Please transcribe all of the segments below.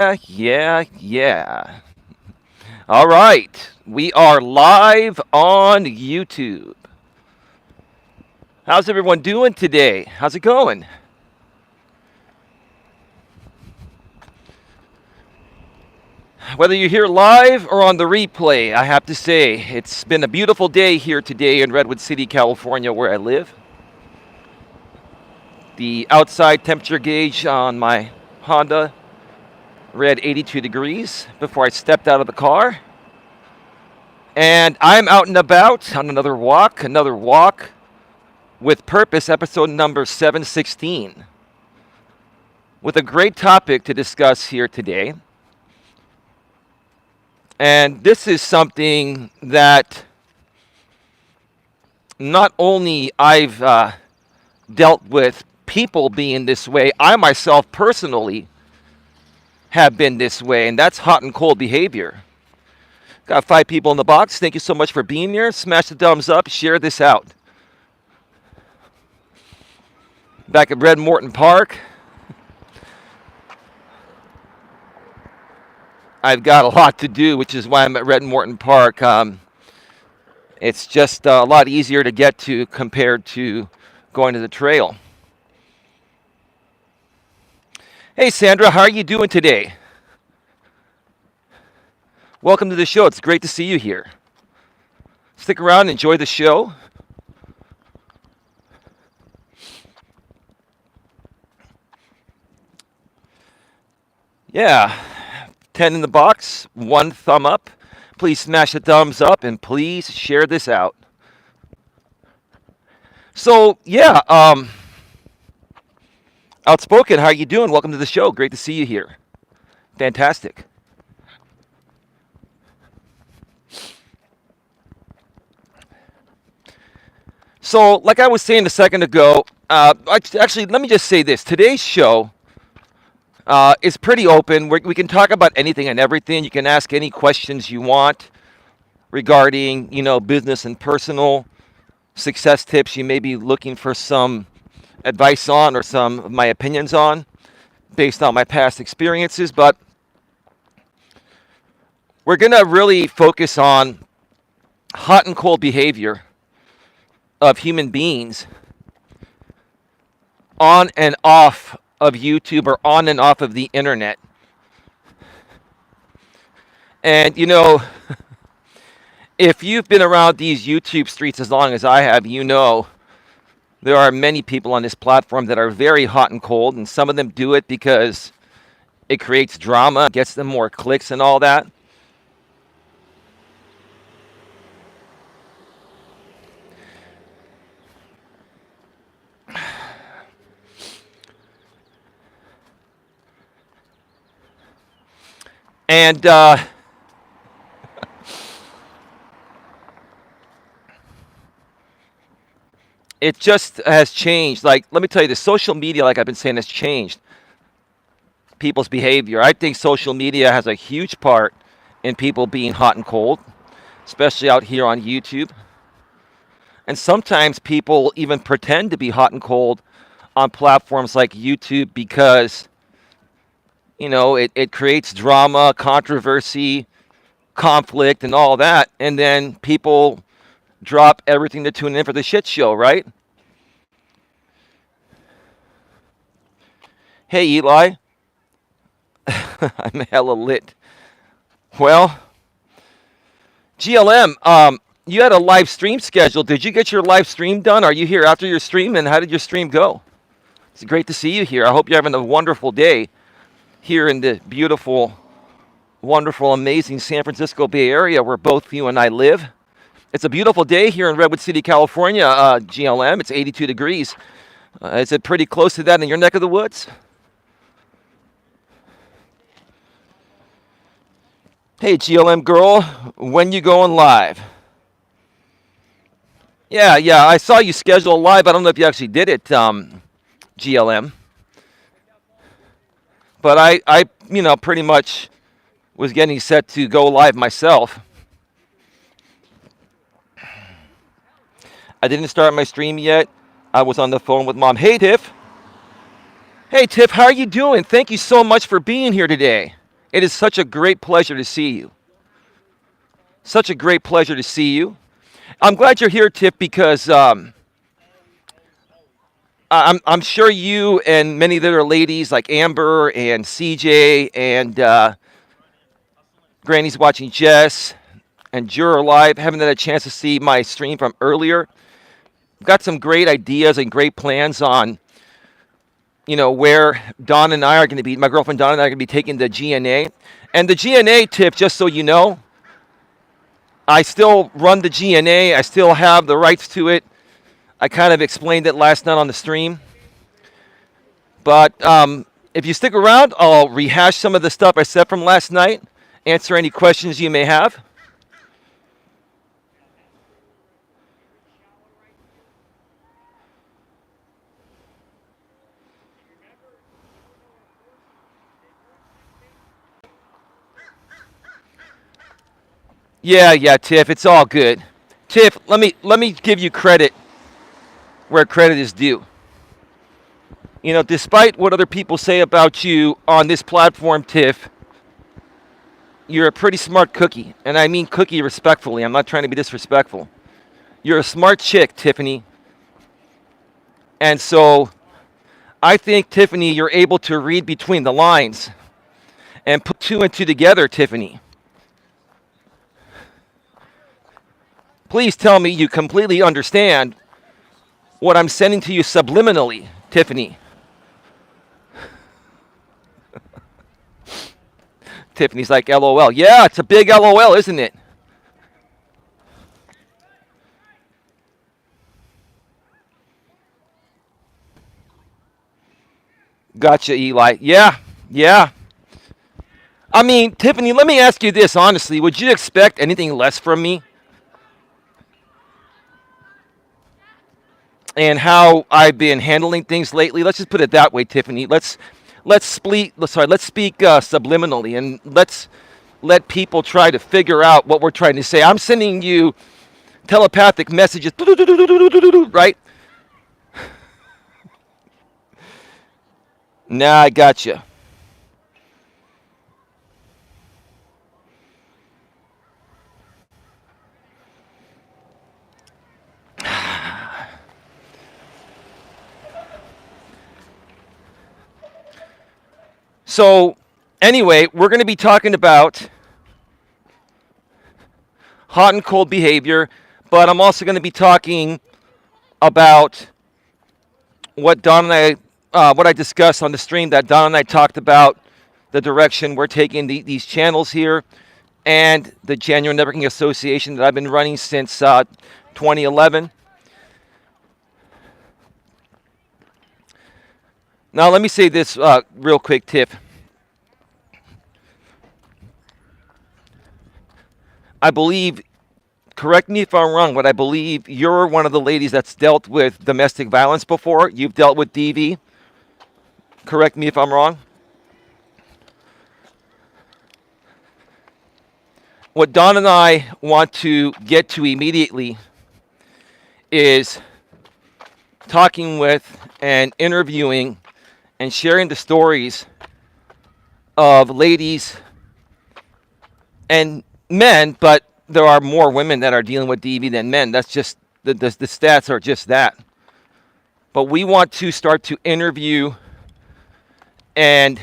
Yeah. All right. We are live on YouTube. How's everyone doing today? How's it going? Whether you're here live or on the replay, I have to say, it's been a beautiful day here today in Redwood City, California, where I live. The outside temperature gauge on my Honda read 82 degrees before I stepped out of the car. And I'm out and about on another walk with purpose, episode number 716, with a great topic to discuss here today. And this is something that not only I've dealt with people being this way, I myself personally have been this way, and that's hot and cold behavior. Got 5 people in the box. Thank you so much for being here. Smash the thumbs up. Share this out. Back at Red Morton Park. I've got a lot to do, which is why I'm at Red Morton Park. It's just a lot easier to get to compared to going to the trail. Hey, Sandra, how are you doing today? Welcome to the show. It's great to see you here. Stick around, enjoy the show. Yeah, 10 in the box, 1 thumb up. Please smash the thumbs up and please share this out. So, yeah, Outspoken, how are you doing? Welcome to the show. Great to see you here. Fantastic. So, like I was saying a second ago, actually, let me just say this. Today's show is pretty open. We can talk about anything and everything. You can ask any questions you want regarding, business and personal success tips you may be looking for some advice on or some of my opinions on based on my past experiences. But we're going to really focus on hot and cold behavior of human beings on and off of YouTube or on and off of the internet. And, if you've been around these YouTube streets as long as I have, there are many people on this platform that are very hot and cold, and some of them do it because it creates drama, gets them more clicks and all that. And it just has changed. Like, let me tell you, the social media, like I've been saying, has changed people's behavior. I think social media has a huge part in people being hot and cold, especially out here on YouTube. And sometimes people even pretend to be hot and cold on platforms like YouTube because, it creates drama, controversy, conflict, and all that. And then people drop everything to tune in for the shit show, right? Hey, Eli. I'm hella lit. Well, GLM, you had a live stream scheduled. Did you get your live stream done? Are you here after your stream? And how did your stream go? It's great to see you here. I hope you're having a wonderful day here in the beautiful, wonderful, amazing San Francisco Bay Area where both you and I live. It's a beautiful day here in Redwood City, California, GLM. It's 82 degrees. Is it pretty close to that in your neck of the woods? Hey, GLM girl, when you going live? Yeah, I saw you schedule live. I don't know if you actually did it, GLM. But I pretty much was getting set to go live myself. I didn't start my stream yet. I was on the phone with Mom. Hey, Tiff. Hey, Tiff, how are you doing? Thank you so much for being here today. It is such a great pleasure to see you. Such a great pleasure to see you. I'm glad you're here, Tiff, because I'm sure you and many of the other ladies like Amber and CJ and Granny's watching Jess and Juror Live haven't had a chance to see my stream from earlier. I've got some great ideas and great plans on, where Dawn and I are going to be. My girlfriend Dawn and I are going to be taking the GNA. And the GNA, Tiff, just so you know, I still run the GNA. I still have the rights to it. I kind of explained it last night on the stream. But if you stick around, I'll rehash some of the stuff I said from last night, answer any questions you may have. Yeah, Tiff, it's all good. Tiff, let me give you credit where credit is due. Despite what other people say about you on this platform, Tiff, you're a pretty smart cookie. And I mean cookie respectfully. I'm not trying to be disrespectful. You're a smart chick, Tiffany. And so I think, Tiffany, you're able to read between the lines and put two and two together, Tiffany. Please tell me you completely understand what I'm sending to you subliminally, Tiffany. Tiffany's like, LOL. Yeah, it's a big LOL, isn't it? Gotcha, Eli. Yeah. I mean, Tiffany, let me ask you this honestly. Would you expect anything less from me? And how I've been handling things lately. Let's just put it that way, Tiffany. Let's speak subliminally, and let's let people try to figure out what we're trying to say. I'm sending you telepathic messages, right? Nah, I gotcha. So, anyway, we're going to be talking about hot and cold behavior, but I'm also going to be talking about what what I discussed on the stream that Don and I talked about, the direction we're taking these channels here, and the Genuine Networking Association that I've been running since 2011. Now, let me say this real quick, Tiff. I believe, correct me if I'm wrong, but I believe you're one of the ladies that's dealt with domestic violence before. You've dealt with DV. Correct me if I'm wrong. What Don and I want to get to immediately is talking with and interviewing and sharing the stories of ladies and men, but there are more women that are dealing with DV than men. That's just, the stats are just that. But we want to start to interview and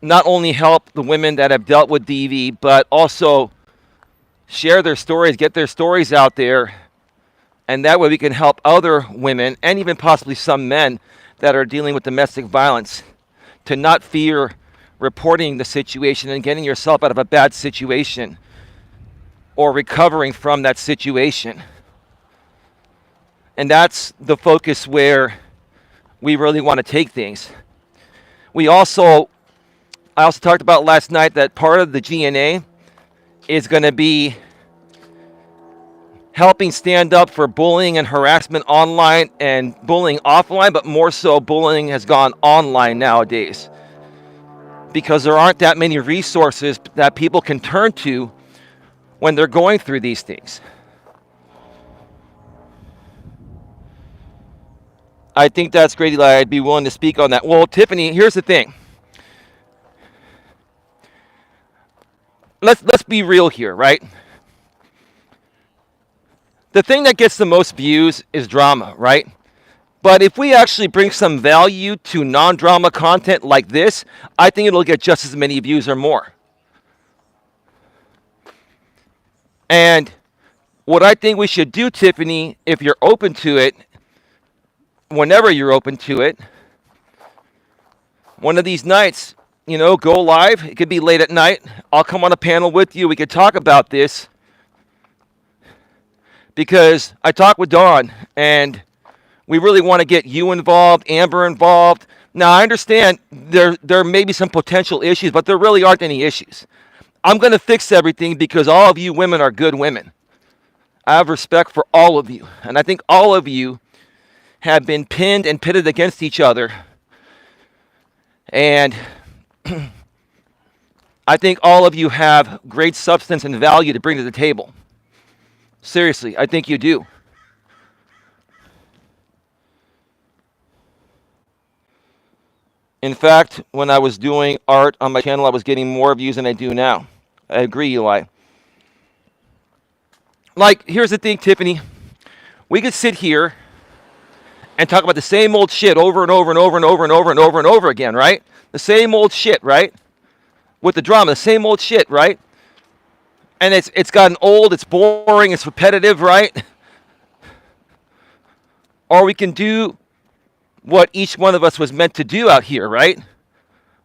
not only help the women that have dealt with DV, but also share their stories, get their stories out there, and that way we can help other women and even possibly some men that are dealing with domestic violence to not fear reporting the situation and getting yourself out of a bad situation or recovering from that situation. And that's the focus where we really want to take things. I also talked about last night that part of the GNA is going to be helping stand up for bullying and harassment online and bullying offline, but more so bullying has gone online nowadays because there aren't that many resources that people can turn to when they're going through these things. I think that's great, Eli. I'd be willing to speak on that. Well, Tiffany, here's the thing. let's be real here, right? The thing that gets the most views is drama, right? But if we actually bring some value to non-drama content like this, I think it'll get just as many views or more. And what I think we should do, Tiffany, if you're open to it, whenever you're open to it, one of these nights, go live. It could be late at night. I'll come on a panel with you. We could talk about this because I talked with Dawn, and we really want to get you involved, Amber involved. Now, I understand there may be some potential issues, but there really aren't any issues. I'm going to fix everything because all of you women are good women. I have respect for all of you, and I think all of you have been pinned and pitted against each other. And I think all of you have great substance and value to bring to the table. Seriously, I think you do. In fact, when I was doing art on my channel, I was getting more views than I do now. I agree, Eli. Like, here's the thing, Tiffany. We could sit here and talk about the same old shit over and over and over and over and over and over and over again, right? The same old shit, right? With the drama, the same old shit, right? And it's gotten old, it's boring, it's repetitive, right? Or we can do what each one of us was meant to do out here, right?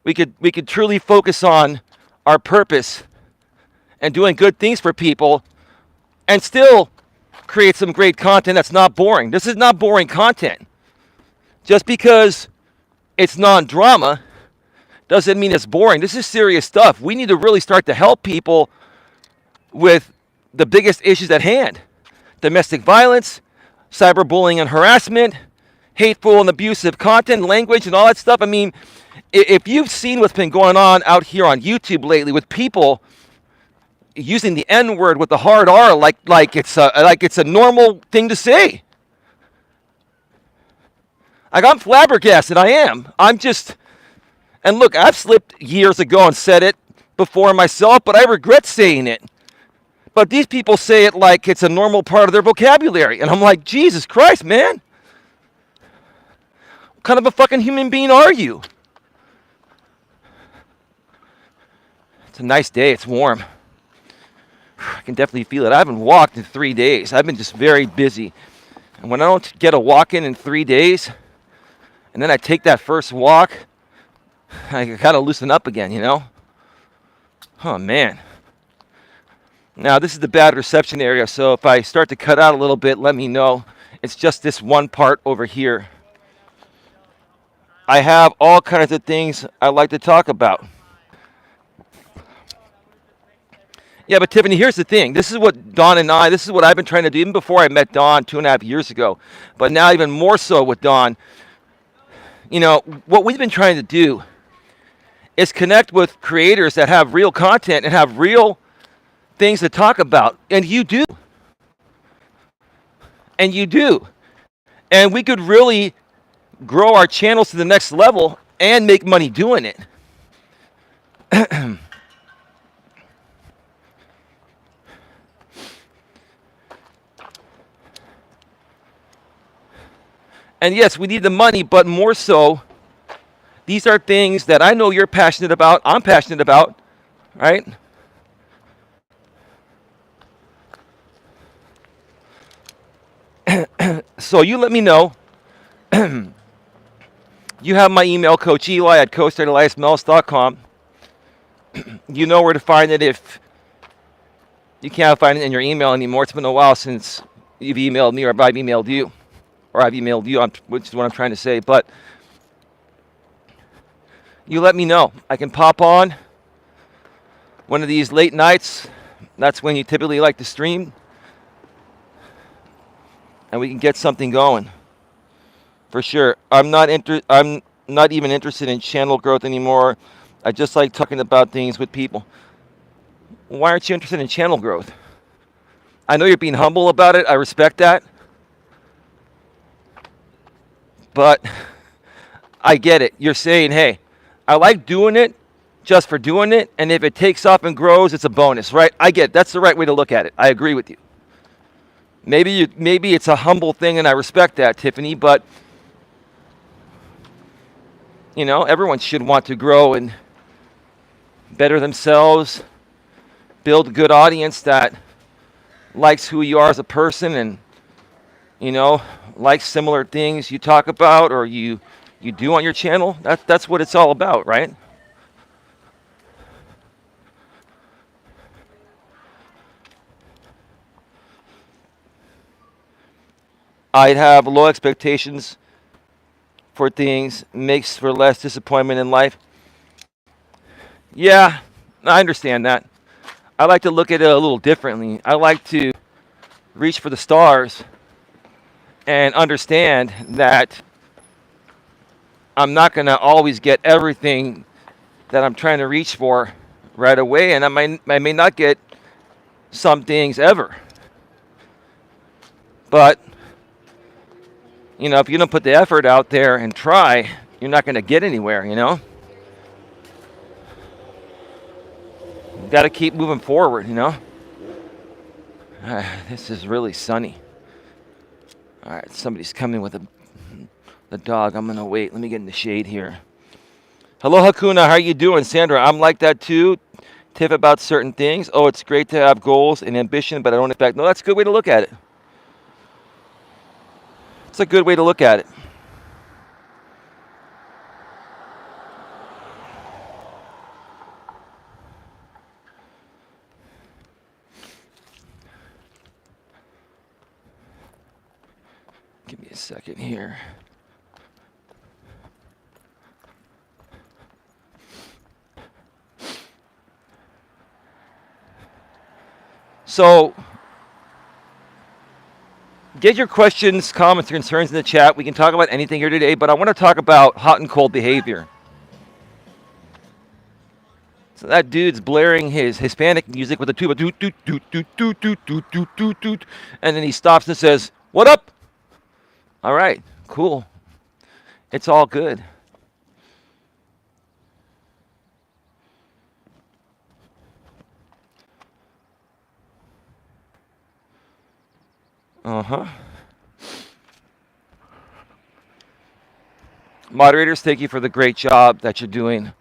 We could truly focus on our purpose and doing good things for people and still create some great content that's not boring. This is not boring content. Just because it's non-drama doesn't mean it's boring. This is serious stuff. We need to really start to help people with the biggest issues at hand. Domestic violence, cyberbullying and harassment, hateful and abusive content, language, and all that stuff. I mean, if you've seen what's been going on out here on YouTube lately with people using the N-word with the hard R like it's a normal thing to say. Like, I'm flabbergasted. I am. And look, I've slipped years ago and said it before myself, but I regret saying it. But these people say it like it's a normal part of their vocabulary. And I'm like, Jesus Christ, man. What kind of a fucking human being are you? It's a nice day. It's warm. I can definitely feel it. I haven't walked in 3 days. I've been just very busy. And when I don't get a walk in 3 days, and then I take that first walk, I gotta loosen up again, Oh, man. Now, this is the bad reception area, so if I start to cut out a little bit, let me know. It's just this one part over here. I have all kinds of things I like to talk about. Yeah, but Tiffany, here's the thing. This is what I've been trying to do even before I met Dawn 2.5 years ago. But now even more so with Dawn. What we've been trying to do is connect with creators that have real content and have real things to talk about. And you do. And you do. And we could really grow our channels to the next level and make money doing it. And yes, we need the money, but more so, these are things that I know you're passionate about, I'm passionate about, right? So you let me know. You have my email, Coach Eli at coach@eliasmelas.com. You know where to find it if you can't find it in your email anymore. It's been a while since you've emailed me or I've emailed you. Or I've emailed you, which is what I'm trying to say. But you let me know. I can pop on one of these late nights. That's when you typically like to stream. And we can get something going. For sure. I'm not even interested in channel growth anymore. I just like talking about things with people. Why aren't you interested in channel growth? I know you're being humble about it. I respect that. But I get it. You're saying, hey, I like doing it just for doing it, and if it takes off and grows, it's a bonus, right? I get it. That's the right way to look at it. I agree with you. Maybe it's a humble thing, and I respect that, Tiffany. But everyone should want to grow and better themselves, build a good audience that likes who you are as a person, and likes similar things you talk about or you do on your channel. That's what it's all about, right? I'd have low expectations for things, makes for less disappointment in life. Yeah, I understand that. I like to look at it a little differently. I like to reach for the stars and understand that I'm not going to always get everything that I'm trying to reach for right away, and I may not get some things ever. But if you don't put the effort out there and try, you're not going to get anywhere, You got to keep moving forward, This is really sunny. All right, somebody's coming with the dog. I'm going to wait. Let me get in the shade here. Hello, Hakuna. How you doing? Sandra, I'm like that too. Tiff about certain things. Oh, it's great to have goals and ambition, but I don't expect. No, that's a good way to look at it. It's a good way to look at it. Give me a second here. So, get your questions, comments, or concerns in the chat. We can talk about anything here today, but I want to talk about hot and cold behavior. So that dude's blaring his Hispanic music with a tuba, doot, doot, doot, doot, doot, doot, doot, doot, doot, doot, and then he stops and says, "What up?" All right, cool. It's all good. Uh-huh. Moderators, thank you for the great job that you're doing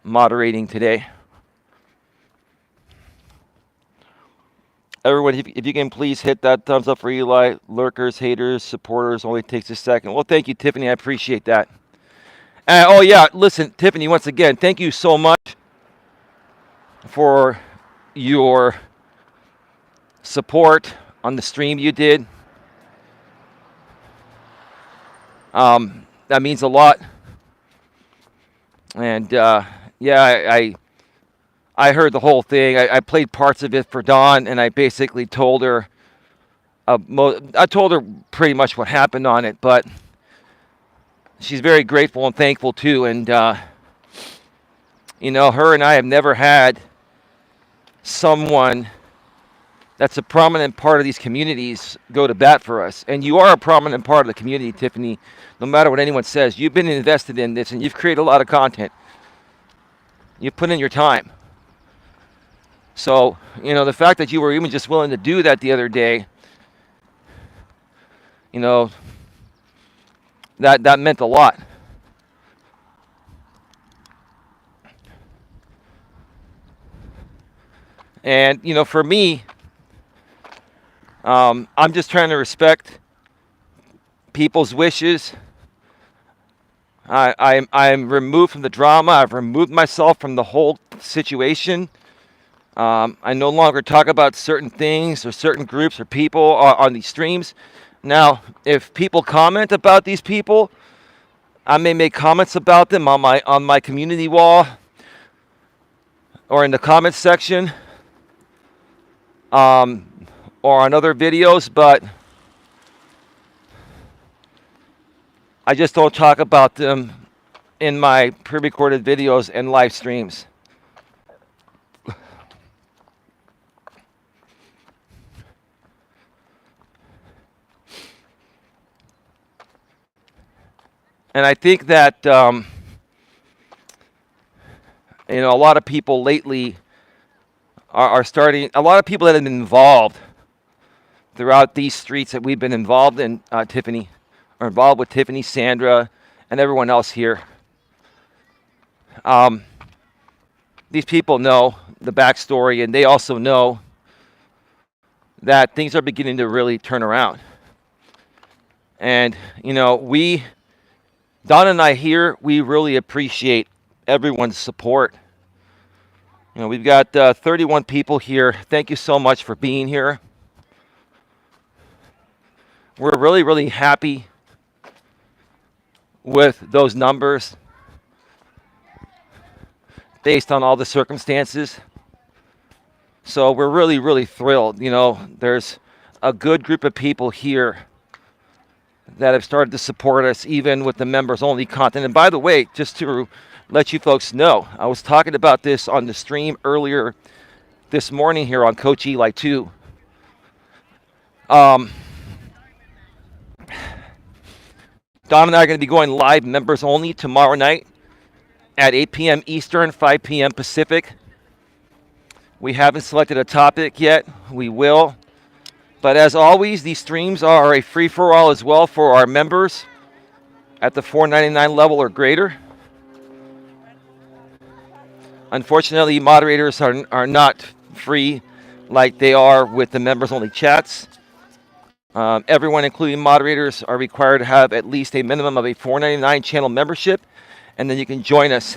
moderating today. Everyone, if you can please hit that thumbs up for Eli. Lurkers, haters, supporters, only takes a second. Well, thank you, Tiffany. I appreciate that. Oh, yeah, listen, Tiffany, once again, thank you so much for your support on the stream you did. That means a lot. And, yeah, I heard the whole thing. I played parts of it for Dawn, and I basically told her, I told her pretty much what happened on it, but she's very grateful and thankful too. And, her and I have never had someone that's a prominent part of these communities go to bat for us. And you are a prominent part of the community, Tiffany, no matter what anyone says. You've been invested in this, and you've created a lot of content. You've put in your time. So, the fact that you were even just willing to do that the other day, that meant a lot. And, for me, I'm just trying to respect people's wishes. I'm removed from the drama. I've removed myself from the whole situation. I no longer talk about certain things or certain groups or people on these streams. Now, if people comment about these people, I may make comments about them on my community wall or in the comments section, or on other videos, but I just don't talk about them in my pre-recorded videos and live streams. And I think that You know, a lot of people lately are starting, a lot of people that have been involved throughout these streets that we've been involved in, Tiffany, are involved with Tiffany, Sandra, and everyone else here. These people know the backstory, and they also know that things are beginning to really turn around. And, you know, Don and I here, we really appreciate everyone's support. You know, we've got 31 people here. Thank you so much for being here. We're really, really happy with those numbers based on all the circumstances. So we're really, really thrilled. You know, there's a good group of people here that have started to support us, even with the members-only content. And by the way, just to let you folks know, I was talking about this on the stream earlier this morning here on Coach Eli 2. Don and I are going to be going live members only tomorrow night at 8 p.m. Eastern, 5 p.m. Pacific. We haven't selected a topic yet. We will. But as always, these streams are a free-for-all as well for our members at the $4.99 level or greater. Unfortunately, moderators are not free like they are with the members-only chats. Everyone, including moderators, are required to have at least a minimum of a $4.99 channel membership, and then you can join us.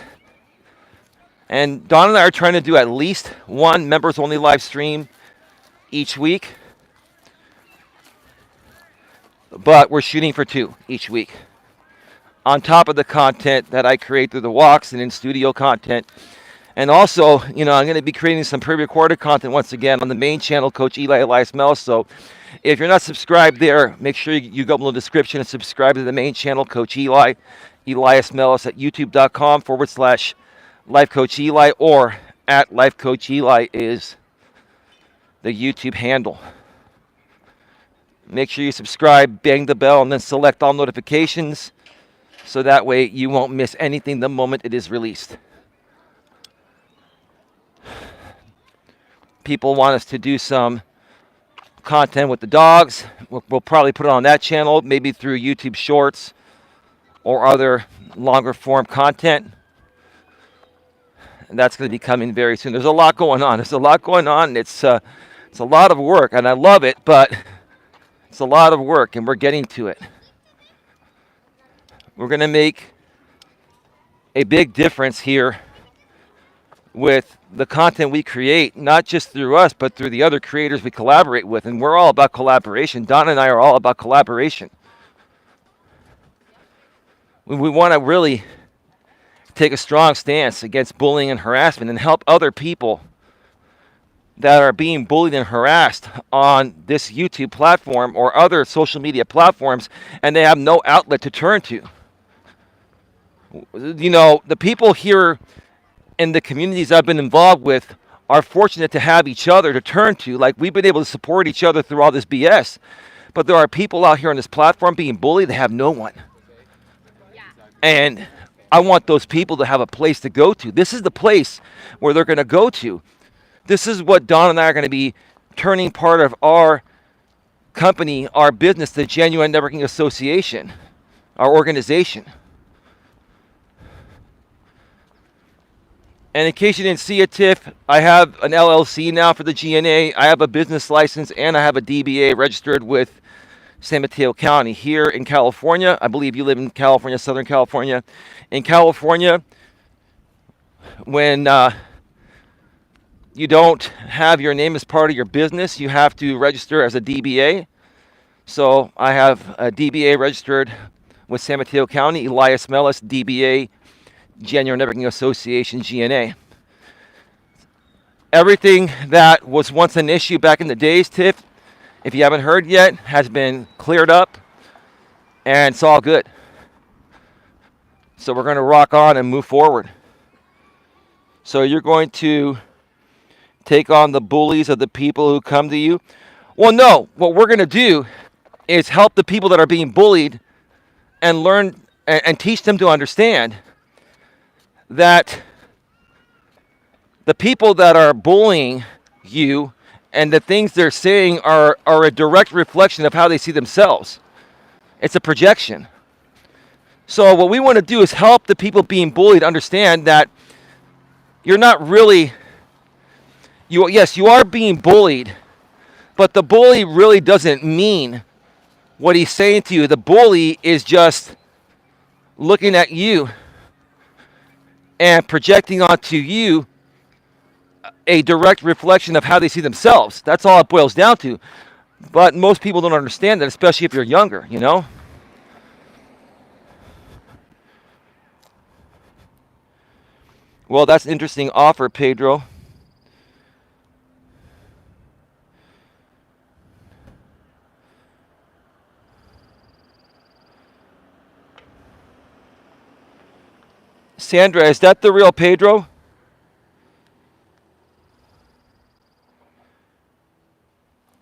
And Don and I are trying to do at least one members-only live stream each week, but we're shooting for 2 each week, on top of the content that I create through the walks and in-studio content. And also, you know, I'm going to be creating some pre-recorded content once again on the main channel, Coach Eli, Elias, Melas. So if you're not subscribed there, make sure you go below the description and subscribe to the main channel, Coach Eli, Elias Melas, at youtube.com/Life Coach Eli, or at Life Coach Eli is the YouTube handle. Make sure you subscribe, bang the bell, and then select all notifications so that way you won't miss anything the moment it is released. People want us to do some content with the dogs. We'll probably put it on that channel, maybe through YouTube Shorts or other longer form content. And that's going to be coming very soon. There's a lot going on. There's a lot going on. And it's a lot of work, and I love it, but it's a lot of work, and we're getting to it. We're going to make a big difference here with the content we create, not just through us, but through the other creators we collaborate with. And we're all about collaboration. Don and I are all about collaboration. We want to really take a strong stance against bullying and harassment and help other people that are being bullied and harassed on this YouTube platform or other social media platforms, and they have no outlet to turn to. You know, the people here in the communities I've been involved with are fortunate to have each other to turn to. Like, we've been able to support each other through all this BS. But there are people out here on this platform being bullied that have no one. And I want those people to have a place to go to. This is the place where they're going to go to. This is what Don and I are going to be turning part of our company, our business, the Genuine Networking Association, our organization. And in case you didn't see it, Tiff, I have an LLC now for the GNA. I have a business license, and I have a DBA registered with San Mateo County here in California. I believe you live in California, Southern California. In California, when you don't have your name as part of your business, you have to register as a DBA. So I have a DBA registered with San Mateo County, Elias Melas, DBA, Genuine Networking Association, GNA. Everything that was once an issue back in the days, Tiff, if you haven't heard yet, has been cleared up, and it's all good. So we're going to rock on and move forward. So you're going to take on the bullies of the people who come to you? Well, no. What we're going to do is help the people that are being bullied and learn and teach them to understand that The people that are bullying you and the things they're saying are a direct reflection of how they see themselves. It's a projection. So what we want to do is help the people being bullied understand that you're not really, yes, you are being bullied, but the bully really doesn't mean what he's saying to you. The bully is just looking at you and projecting onto you a direct reflection of how they see themselves. That's all it boils down to. But most people don't understand that, especially if you're younger, you know? Well, that's an interesting offer, Pedro. Sandra, is that the real Pedro?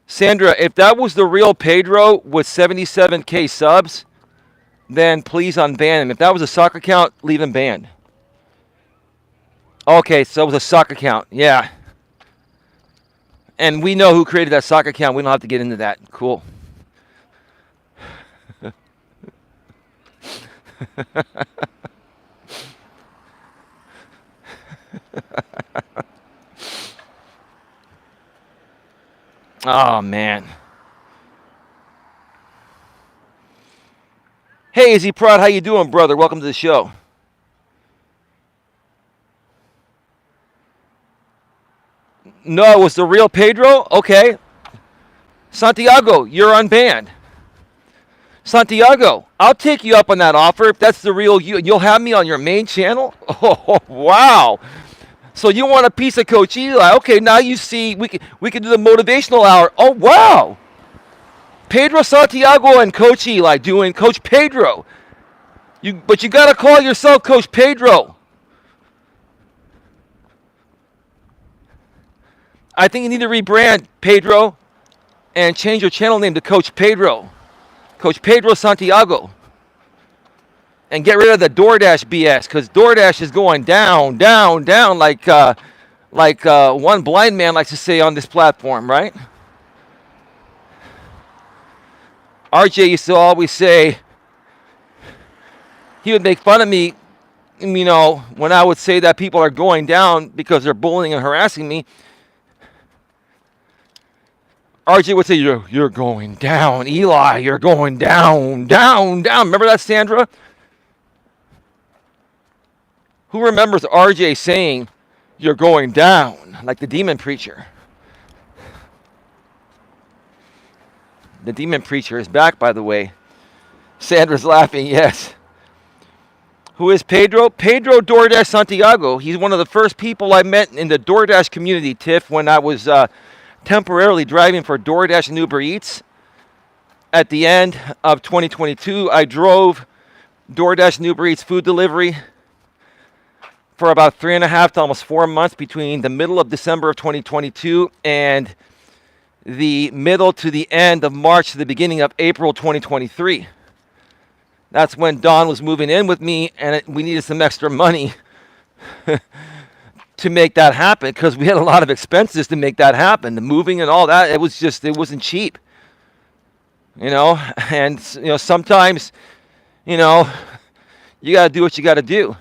Sandra, if that was the real Pedro with 77K subs, then please unban him. If that was a sock account, leave him banned. Okay, so it was a sock account. Yeah. And we know who created that sock account. We don't have to get into that. Cool. Oh, man. Hey, Izzy Prod, how you doing, brother? Welcome to the show. No, it was the real Pedro? Okay. Santiago, you're unbanned. Santiago, I'll take you up on that offer if that's the real you. You'll have me on your main channel? Oh, wow. So you want a piece of Coach Eli? Okay, now you see we can do the motivational hour. Oh, wow. Pedro Santiago and Coach Eli doing Coach Pedro. But you got to call yourself Coach Pedro. I think you need to rebrand Pedro and change your channel name to Coach Pedro. Coach Pedro Santiago. And get rid of the DoorDash BS, because DoorDash is going down, down, down, like one blind man likes to say on this platform, right? RJ used to always say, he would make fun of me, you know, when I would say that people are going down because they're bullying and harassing me. RJ would say, you're going down, Eli, you're going down, down, down. Remember that, Sandra? Who remembers RJ saying, you're going down, like the demon preacher? The demon preacher is back, by the way. Sandra's laughing, yes. Who is Pedro? Pedro DoorDash Santiago. He's one of the first people I met in the DoorDash community, Tiff, when I was temporarily driving for DoorDash and Uber Eats. At the end of 2022, I drove DoorDash and Uber Eats food delivery for about 3.5 to almost 4 months between the middle of December of 2022 and the middle to the end of March to the beginning of April 2023. That's when Dawn was moving in with me, and we needed some extra money to make that happen, because we had a lot of expenses to make that happen. The moving and all that, it wasn't cheap. You know, and you know, sometimes, you know, you got to do what you got to do.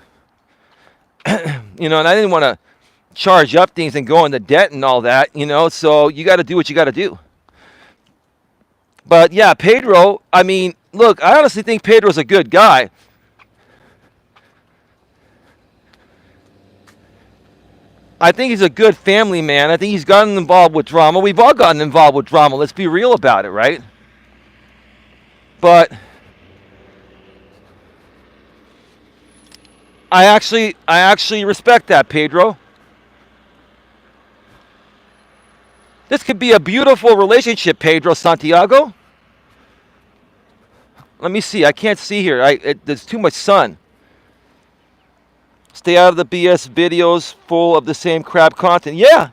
You know, and I didn't want to charge up things and go into debt and all that, you know, so you got to do what you got to do. But yeah, Pedro, I mean, look, I honestly think Pedro's a good guy. I think he's a good family man. I think he's gotten involved with drama. We've all gotten involved with drama. Let's be real about it, right? But I actually respect that, Pedro. This could be a beautiful relationship, Pedro Santiago. Let me see. I can't see here. There's too much sun. Stay out of the BS videos full of the same crap content. Yeah.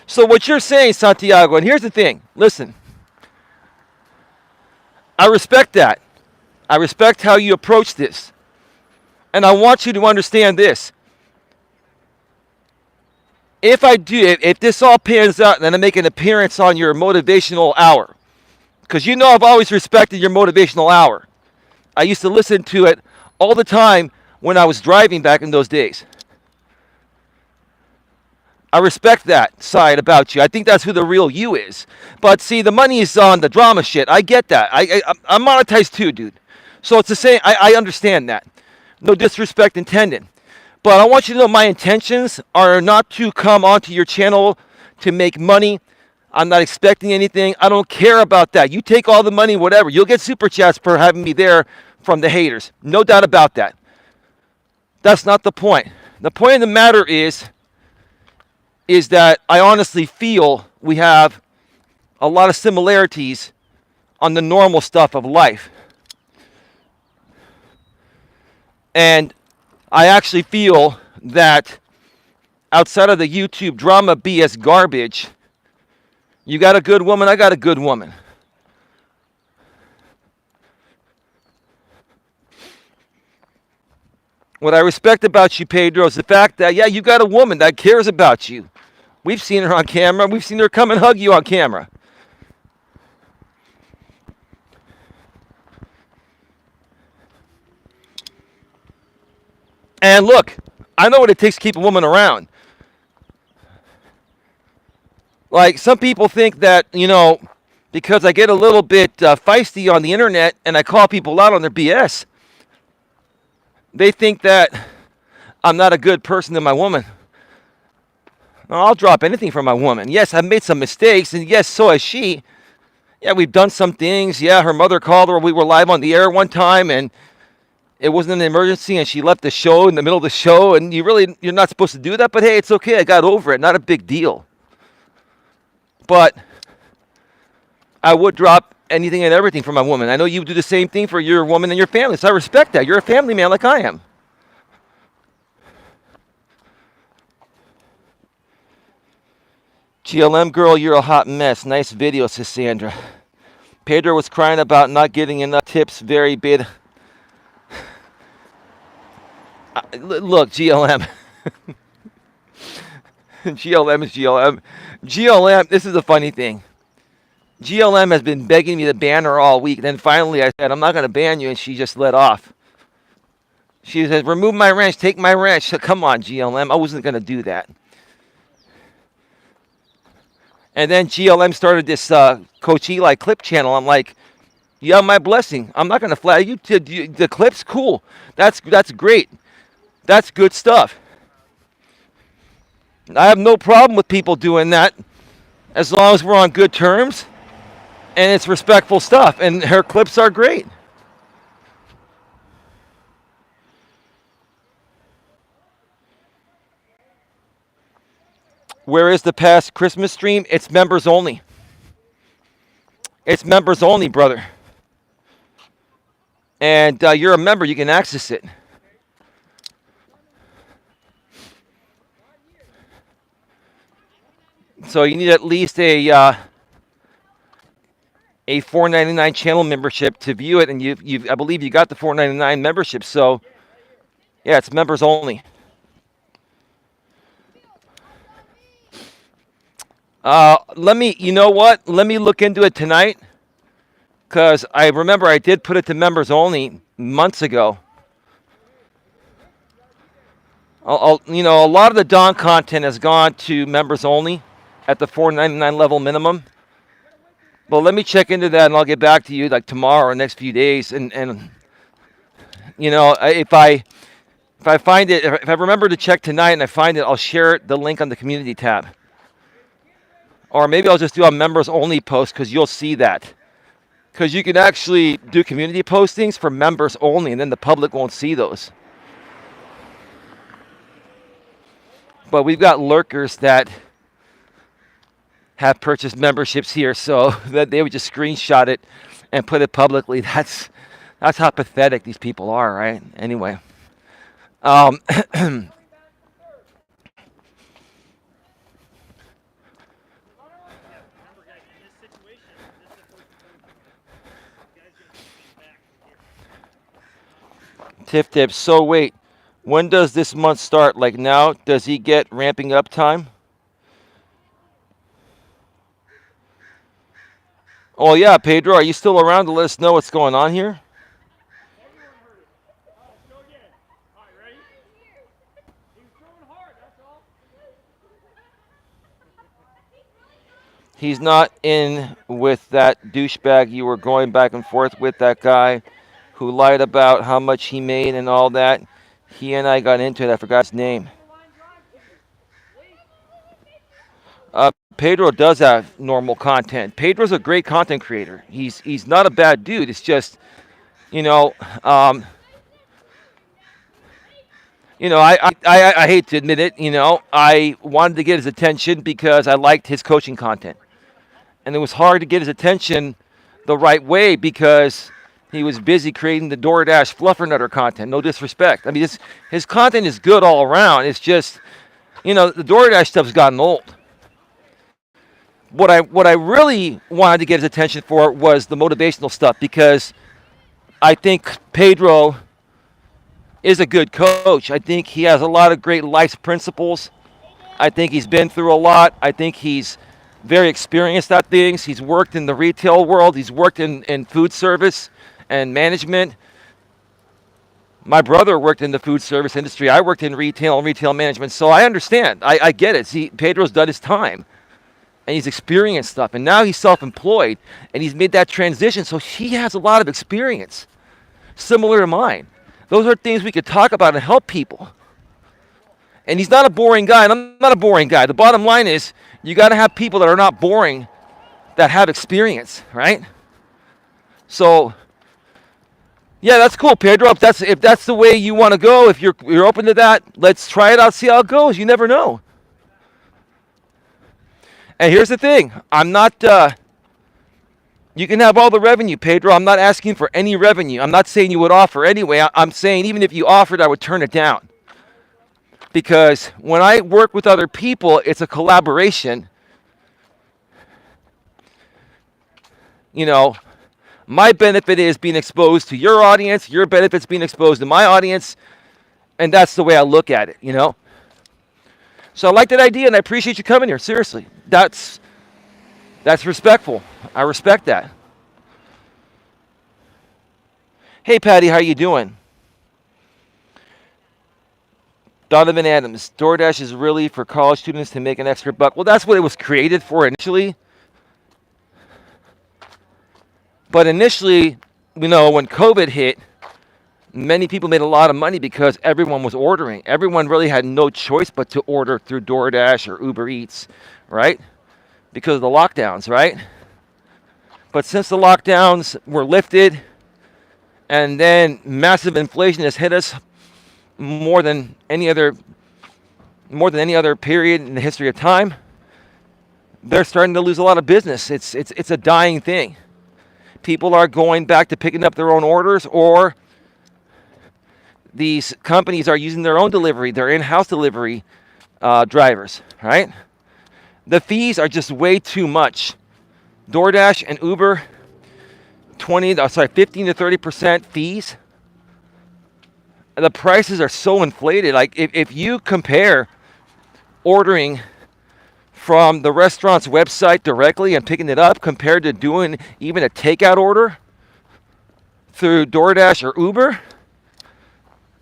So what you're saying, Santiago, and here's the thing. Listen. I respect that. I respect how you approach this. And I want you to understand this. If this all pans out, then I make an appearance on your motivational hour. Because you know I've always respected your motivational hour. I used to listen to it all the time when I was driving back in those days. I respect that side about you. I think that's who the real you is. But see, the money is on the drama shit. I get that. I'm monetized too, dude. So it's the same. I understand that. No disrespect intended. But I want you to know my intentions are not to come onto your channel to make money. I'm not expecting anything. I don't care about that. You take all the money, whatever. You'll get super chats for having me there from the haters. No doubt about that. That's not the point. The point of the matter is that I honestly feel we have a lot of similarities on the normal stuff of life. And I actually feel that outside of the YouTube drama BS garbage, you got a good woman, I got a good woman. What I respect about you, Pedro, is the fact that, yeah, you got a woman that cares about you. We've seen her on camera. We've seen her come and hug you on camera. And look, I know what it takes to keep a woman around. Like, some people think that, because I get a little bit feisty on the internet and I call people out on their BS, they think that I'm not a good person to my woman. No, I'll drop anything for my woman. Yes, I've made some mistakes, and yes, so has she. Yeah, we've done some things. Yeah, her mother called her. We were live on the air one time, and it wasn't an emergency, and she left the show in the middle of the show, and you're not supposed to do that, but hey, it's okay. I got over it. Not a big deal. But I would drop anything and everything for my woman. I know you do the same thing for your woman and your family, so I respect that. You're a family man like I am. GLM girl, you're a hot mess. Nice video, says Sandra. Pedro was crying about not getting enough tips. Very big. Look, GLM. GLM is GLM. GLM, this is a funny thing. GLM has been begging me to ban her all week. Then finally I said, I'm not going to ban you, and she just let off. She said, remove my ranch, take my ranch. So, come on, GLM. I wasn't going to do that. And then GLM started this Coach Eli clip channel. I'm like, you have my blessing. I'm not going to flag you. The clip's cool. That's great. That's good stuff. I have no problem with people doing that as long as we're on good terms and it's respectful stuff. And her clips are great. Where is the past Christmas stream? It's members only. It's members only, brother. And you're a member. You can access it. So you need at least a $4.99 channel membership to view it, and I believe you got the $4.99 membership. So yeah, it's members only. You know what? Let me look into it tonight, because I remember I did put it to members only months ago. A lot of the Dawn content has gone to members only at the $4.99 level minimum. But let me check into that, and I'll get back to you like tomorrow or next few days. And if I find it, if I remember to check tonight and I find it, I'll share the link on the community tab. Or maybe I'll just do a members only post, because you'll see that. Because you can actually do community postings for members only, and then the public won't see those. But we've got lurkers that have purchased memberships here, so that they would just screenshot it and put it publicly. That's how pathetic these people are, right? Anyway. Tiff tips. So wait, When does this month start? Like now? Does he get ramping up time? Oh yeah, Pedro, are you still around to let us know what's going on here? He's not in with that douchebag you were going back and forth with, that guy who lied about how much he made and all that. He and I got into it. I forgot his name. Pedro does have normal content. Pedro's a great content creator. He's not a bad dude. It's just, you know, um, I hate to admit it. I wanted to get his attention because I liked his coaching content, and it was hard to get his attention the right way because he was busy creating the DoorDash fluffernutter content. No disrespect. I mean, his content is good all around. It's just, the DoorDash stuff's gotten old. What I really wanted to get his attention for was the motivational stuff because I think Pedro is a good coach. I think he has a lot of great life principles. I think he's been through a lot. I think he's very experienced at things. He's worked in the retail world. He's worked in food service and management. My brother worked in the food service industry. I worked in retail and retail management. So I understand. I get it. See, Pedro's done his time. And he's experienced stuff. And now he's self-employed. And he's made that transition. So he has a lot of experience, similar to mine. Those are things we could talk about and help people. And he's not a boring guy, and I'm not a boring guy. The bottom line is you got to have people that are not boring, that have experience, right? So, yeah, that's cool, Pedro. If that's the way you want to go, if you're open to that, let's try it out, see how it goes. You never know. And here's the thing. I'm not, you can have all the revenue, Pedro. I'm not asking for any revenue. I'm not saying you would offer anyway. I'm saying even if you offered, I would turn it down. Because when I work with other people, it's a collaboration. My benefit is being exposed to your audience. Your benefit's being exposed to my audience. And that's the way I look at it, So I like that idea, and I appreciate you coming here. Seriously. That's respectful. I respect that. Hey, Patty, how you doing? Donovan Adams, DoorDash is really for college students to make an extra buck. Well, that's what it was created for initially. But initially, when COVID hit, many people made a lot of money because everyone was ordering. Everyone really had no choice but to order through DoorDash or Uber Eats, right? Because of the lockdowns, right? But since the lockdowns were lifted and then massive inflation has hit us more than any other period in the history of time, they're starting to lose a lot of business. It's a dying thing. People are going back to picking up their own orders, or these companies are using their own delivery, their in-house delivery drivers, right? The fees are just way too much. DoorDash and Uber, 15 to 30% fees. The prices are so inflated. Like if you compare ordering from the restaurant's website directly and picking it up compared to doing even a takeout order through DoorDash or Uber,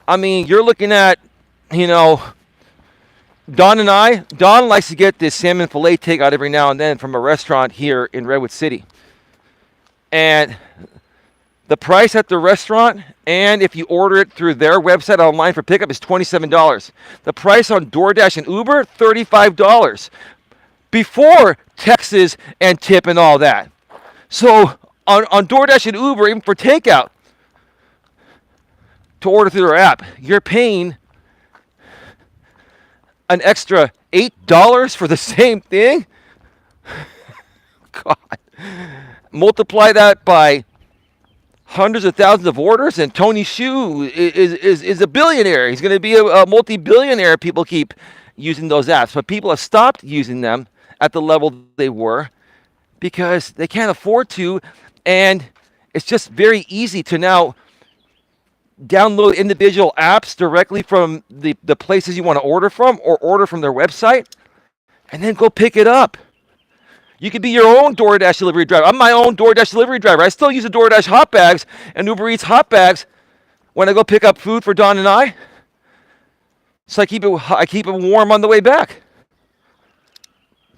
I mean, you're looking at, Don likes to get this salmon fillet takeout every now and then from a restaurant here in Redwood City. And the price at the restaurant, and if you order it through their website online for pickup, is $27. The price on DoorDash and Uber, $35. Before taxes and tip and all that. So on DoorDash and Uber, even for takeout, to order through their app, you're paying an extra $8 for the same thing? God. Multiply that by hundreds of thousands of orders, and Tony Xu is a billionaire. He's going to be a multi-billionaire. People keep using those apps, but people have stopped using them at the level they were because they can't afford to, and it's just very easy to now download individual apps directly from the places you want to order from, or order from their website, and then go pick it up. You could be your own DoorDash delivery driver. I'm my own DoorDash delivery driver. I still use the DoorDash hot bags and Uber Eats hot bags when I go pick up food for Don and I. So I keep it warm on the way back.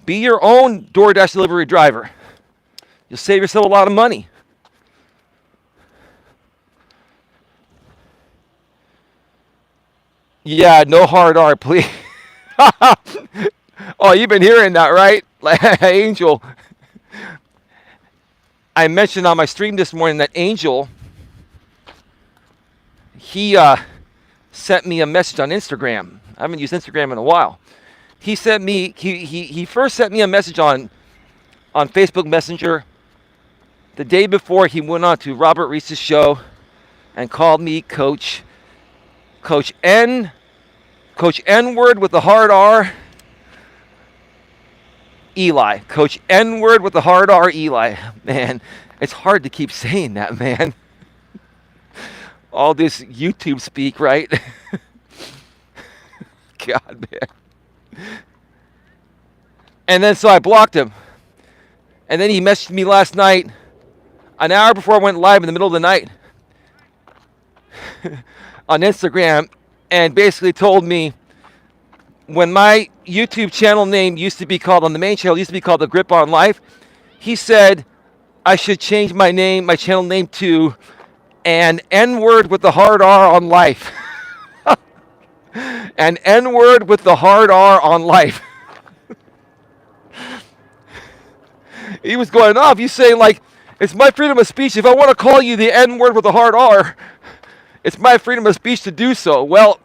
Be your own DoorDash delivery driver. You'll save yourself a lot of money. Yeah, no hard R, please. Oh, you've been hearing that, right? Like, Angel. I mentioned on my stream this morning that Angel, he sent me a message on Instagram. I haven't used Instagram in a while. He first sent me a message on Facebook Messenger the day before he went on to Robert Reese's show and called me Coach N-word with the hard R, Eli. Coach N-word with the hard R, Eli. Man, it's hard to keep saying that, man. All this YouTube speak, right? God, man. And then so I blocked him. And then he messaged me last night, an hour before I went live in the middle of the night, on Instagram, and basically told me, when my YouTube channel name used to be called, on the main channel, used to be called The Grip on Life, he said I should change my channel name to an N-word with the hard R on life. An N-word with the hard R on life. He was going off. He's saying, like, it's my freedom of speech. If I want to call you the N-word with the hard R, it's my freedom of speech to do so. Well,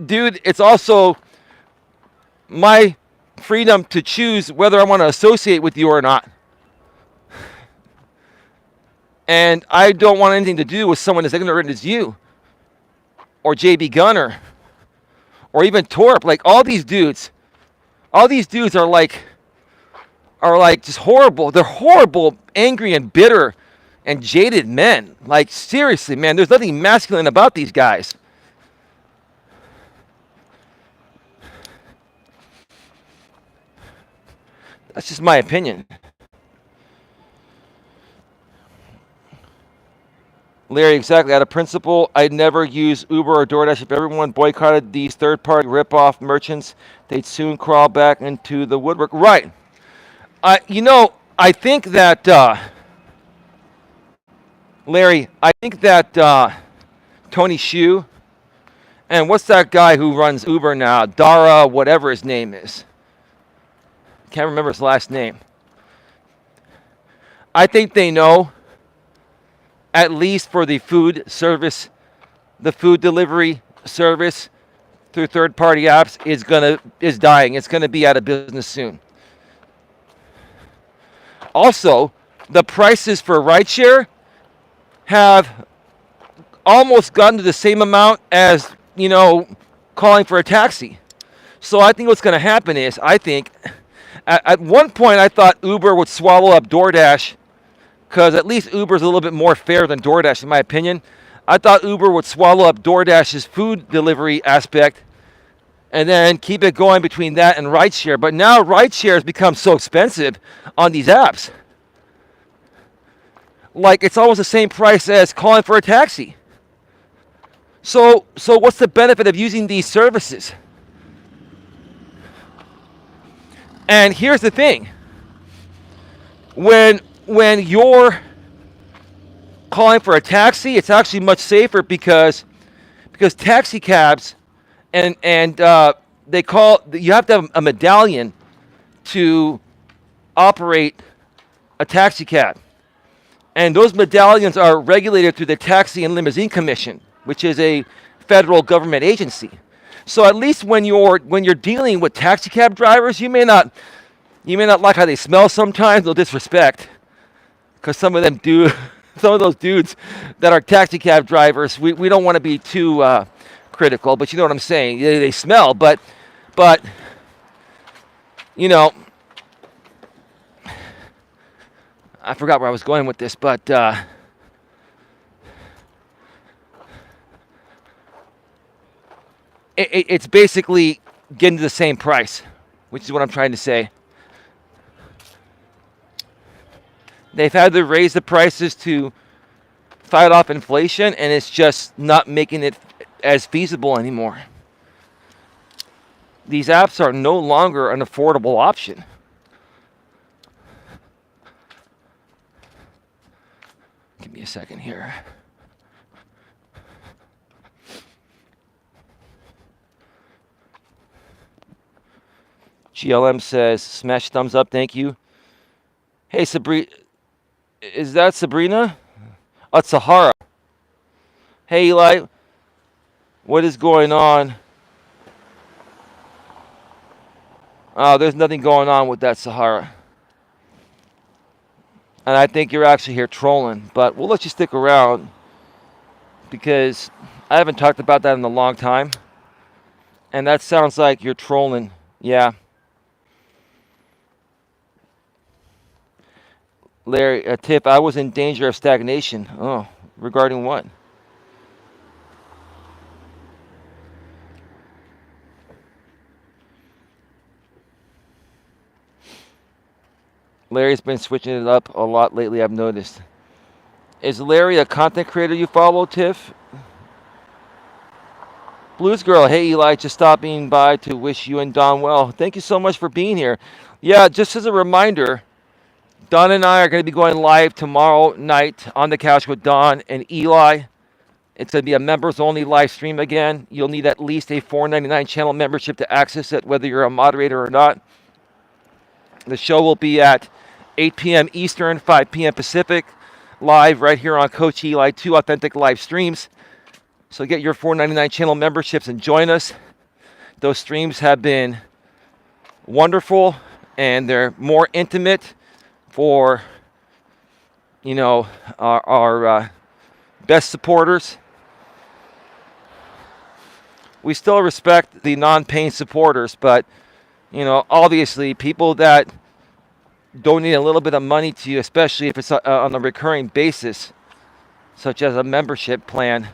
dude, it's also my freedom to choose whether I want to associate with you or not. And I don't want anything to do with someone as ignorant as you, or JB Gunner, or even Torp. Like, all these dudes are like just horrible. They're horrible, angry and bitter and jaded men. Like, seriously, man, there's nothing masculine about these guys. That's just my opinion. Larry, exactly. Out of principle, I'd never use Uber or DoorDash. If everyone boycotted these third-party rip-off merchants, they'd soon crawl back into the woodwork. Right. I think that, Larry, I think that Tony Hsiu, and what's that guy who runs Uber now? Dara, whatever his name is. Can't remember his last name. I think they know, at least for the food service, the food delivery service through third-party apps is dying. It's gonna be out of business soon. Also, the prices for rideshare have almost gotten to the same amount as, calling for a taxi. So I think what's going to happen is, at one point I thought Uber would swallow up DoorDash, because at least Uber's a little bit more fair than DoorDash, in my opinion. I thought Uber would swallow up DoorDash's food delivery aspect and then keep it going between that and rideshare. But now rideshare has become so expensive on these apps. Like, it's almost the same price as calling for a taxi. So what's the benefit of using these services? And here's the thing. When you're calling for a taxi, it's actually much safer because taxi cabs and you have to have a medallion to operate a taxi cab. And those medallions are regulated through the Taxi and Limousine Commission, which is a federal government agency. So at least when you're dealing with taxi cab drivers, you may not like how they smell sometimes. No disrespect, because some of those dudes that are taxi cab drivers, we don't want to be too critical, but you know what I'm saying. They smell, but I forgot where I was going with this, but it's basically getting to the same price, which is what I'm trying to say. They've had to raise the prices to fight off inflation, and it's just not making it as feasible anymore. These apps are no longer an affordable option. Give me a second here. GLM says, smash thumbs up, thank you. Hey, Sabrina, is that Sabrina? Oh, it's Sahara. Hey, Eli, what is going on? Oh, there's nothing going on with that, Sahara. And I think you're actually here trolling, but we'll let you stick around because I haven't talked about that in a long time. And that sounds like you're trolling. Yeah. Larry, a tip, I was in danger of stagnation. Oh, regarding what? Larry's been switching it up a lot lately, I've noticed. Is Larry a content creator you follow, Tiff? Blues Girl, hey Eli, just stopping by to wish you and Don well. Thank you so much for being here. Yeah, just as a reminder, Don and I are going to be going live tomorrow night on the couch with Don and Eli. It's going to be a members-only live stream again. You'll need at least a $4.99 channel membership to access it, whether you're a moderator or not. The show will be at 8 p.m. Eastern, 5 p.m. Pacific, live right here on Coach Eli, 2 authentic live streams. So get your $4.99 channel memberships and join us. Those streams have been wonderful, and they're more intimate for, our best supporters. We still respect the non-paying supporters, but, obviously people that donate a little bit of money to you, especially if it's on a recurring basis, such as a membership plan,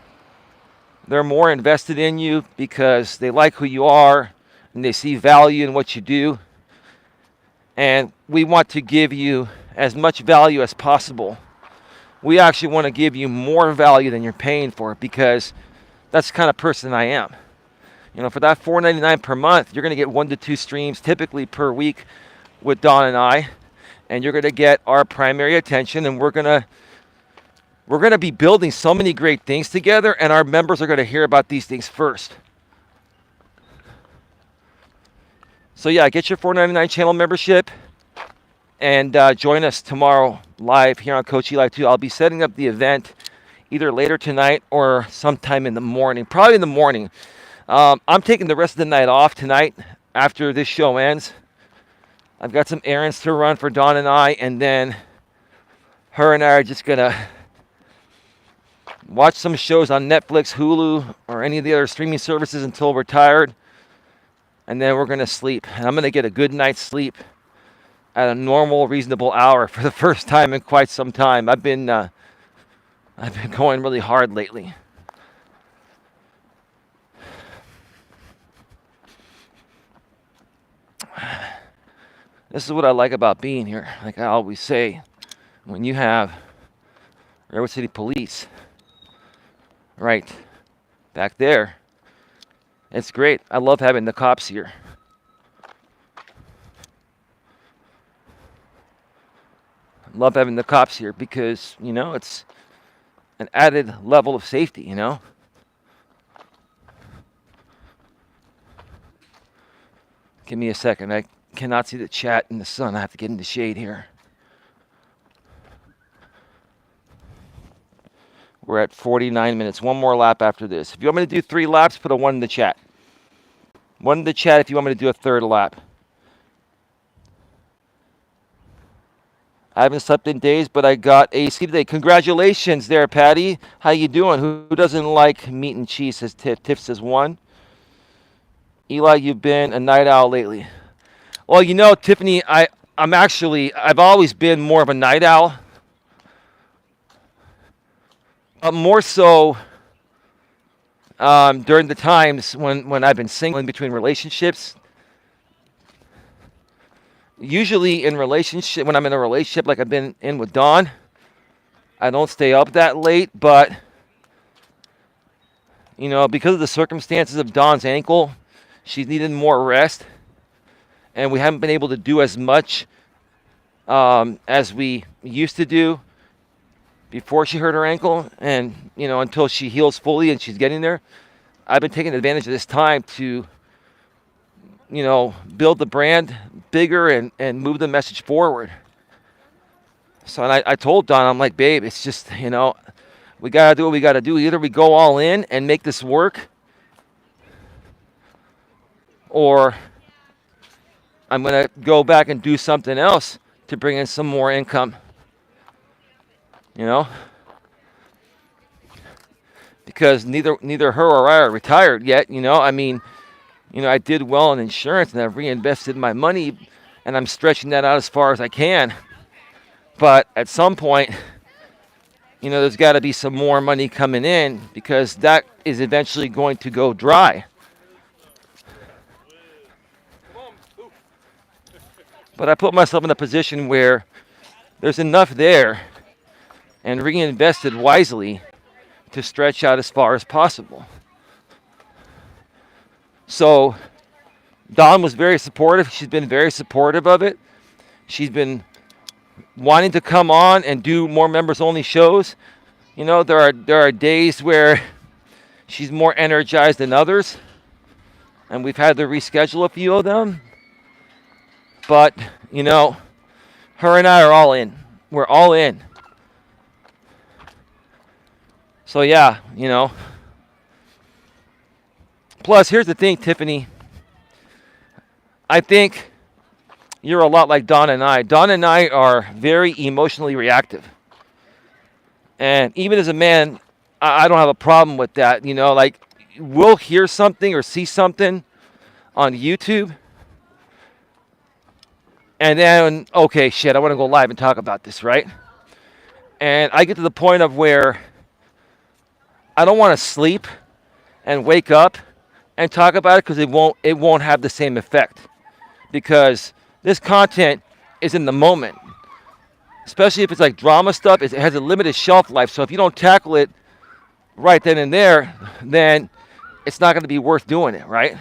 they're more invested in you because they like who you are and they see value in what you do. And we want to give you as much value as possible. We actually want to give you more value than you're paying for because that's the kind of person I am. For that $4.99 per month, you're going to get 1 to 2 streams typically per week with Don and I. And you're going to get our primary attention, and we're going to be building so many great things together, and our members are going to hear about these things first. So yeah, get your $4.99 channel membership and join us tomorrow live here on Coach Eli 2. I'll be setting up the event either later tonight or sometime in the morning, probably in the morning. I'm taking the rest of the night off tonight after this show ends. I've got some errands to run for Dawn and I, and then her and I are just going to watch some shows on Netflix, Hulu, or any of the other streaming services until we're tired. And then we're going to sleep. And I'm going to get a good night's sleep at a normal, reasonable hour for the first time in quite some time. I've been going really hard lately. This is what I like about being here. Like I always say, when you have Redwood City Police right back there, it's great. I love having the cops here. Love having the cops here because, it's an added level of safety, Give me a second. I cannot see the chat in the sun. I have to get in the shade here. We're at 49 minutes. One more lap after this. If you want me to do 3 laps, put a 1 in the chat. 1 in the chat if you want me to do a third lap. I haven't slept in days, but I got AC today. Congratulations there, Patty. How you doing? Who doesn't like meat and cheese, says Tiff. Tiff says 1. Eli, you've been a night owl lately. Well, Tiffany, I've always been more of a night owl. More so during the times when I've been single in between relationships. Usually when I'm in a relationship like I've been in with Dawn, I don't stay up that late, but because of the circumstances of Dawn's ankle, she's needed more rest, and we haven't been able to do as much as we used to do before she hurt her ankle, and until she heals fully and she's getting there. I've been taking advantage of this time to build the brand bigger and move the message forward. So and I told Dawn, I'm like, babe, it's just we gotta do what we gotta do. Either we go all in and make this work, or I'm gonna go back and do something else to bring in some more income. Because neither her or I are retired yet. I did well in insurance and I've reinvested my money, and I'm stretching that out as far as I can. But at some point, there's got to be some more money coming in, because that is eventually going to go dry. But I put myself in a position where there's enough there and reinvested wisely to stretch out as far as possible. So Dawn was very supportive. She's been very supportive of it. She's been wanting to come on and do more members only shows. There are days where she's more energized than others, and we've had to reschedule a few of them. But her and I are all in. We're all in. So yeah, Plus, here's the thing, Tiffany. I think you're a lot like Dawn and I. Dawn and I are very emotionally reactive. And even as a man, I don't have a problem with that. Like, we'll hear something or see something on YouTube, and then, okay, shit, I want to go live and talk about this, right? And I get to the point of where I don't want to sleep and wake up and talk about it, because it won't have the same effect, because this content is in the moment. Especially if it's like drama stuff, it has a limited shelf life. So if you don't tackle it right then and there, then it's not going to be worth doing it, right?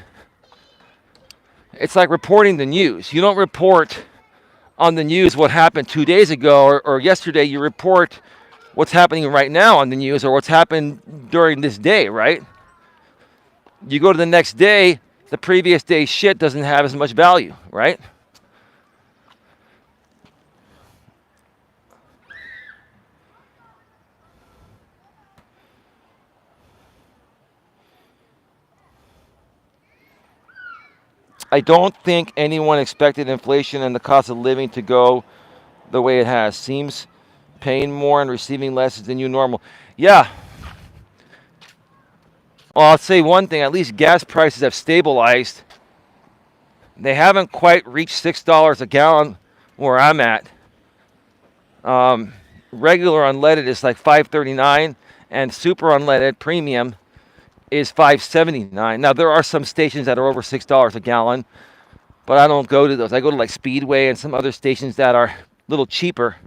It's like reporting the news. You don't report on the news what happened 2 days ago or yesterday. You report what's happening right now on the news, or what's happened during this day, right? You go to the next day, the previous day's shit doesn't have as much value, right? I don't think anyone expected inflation and the cost of living to go the way it has. Seems paying more and receiving less is the new normal. Yeah. Well, I'll say one thing. At least gas prices have stabilized. They haven't quite reached $6 a gallon where I'm at. Regular unleaded is like $5.39, and super unleaded premium is $5.79. Now, there are some stations that are over $6 a gallon, but I don't go to those. I go to like Speedway and some other stations that are a little cheaper.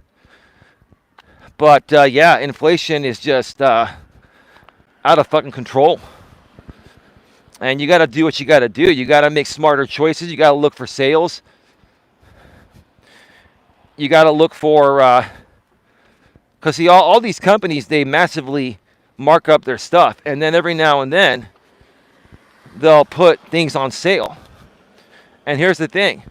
But yeah, inflation is just out of fucking control. And you got to do what you got to do. You got to make smarter choices. You got to look for sales. You got to look for, because see, all these companies, they massively mark up their stuff, and then every now and then they'll put things on sale. And here's the thing: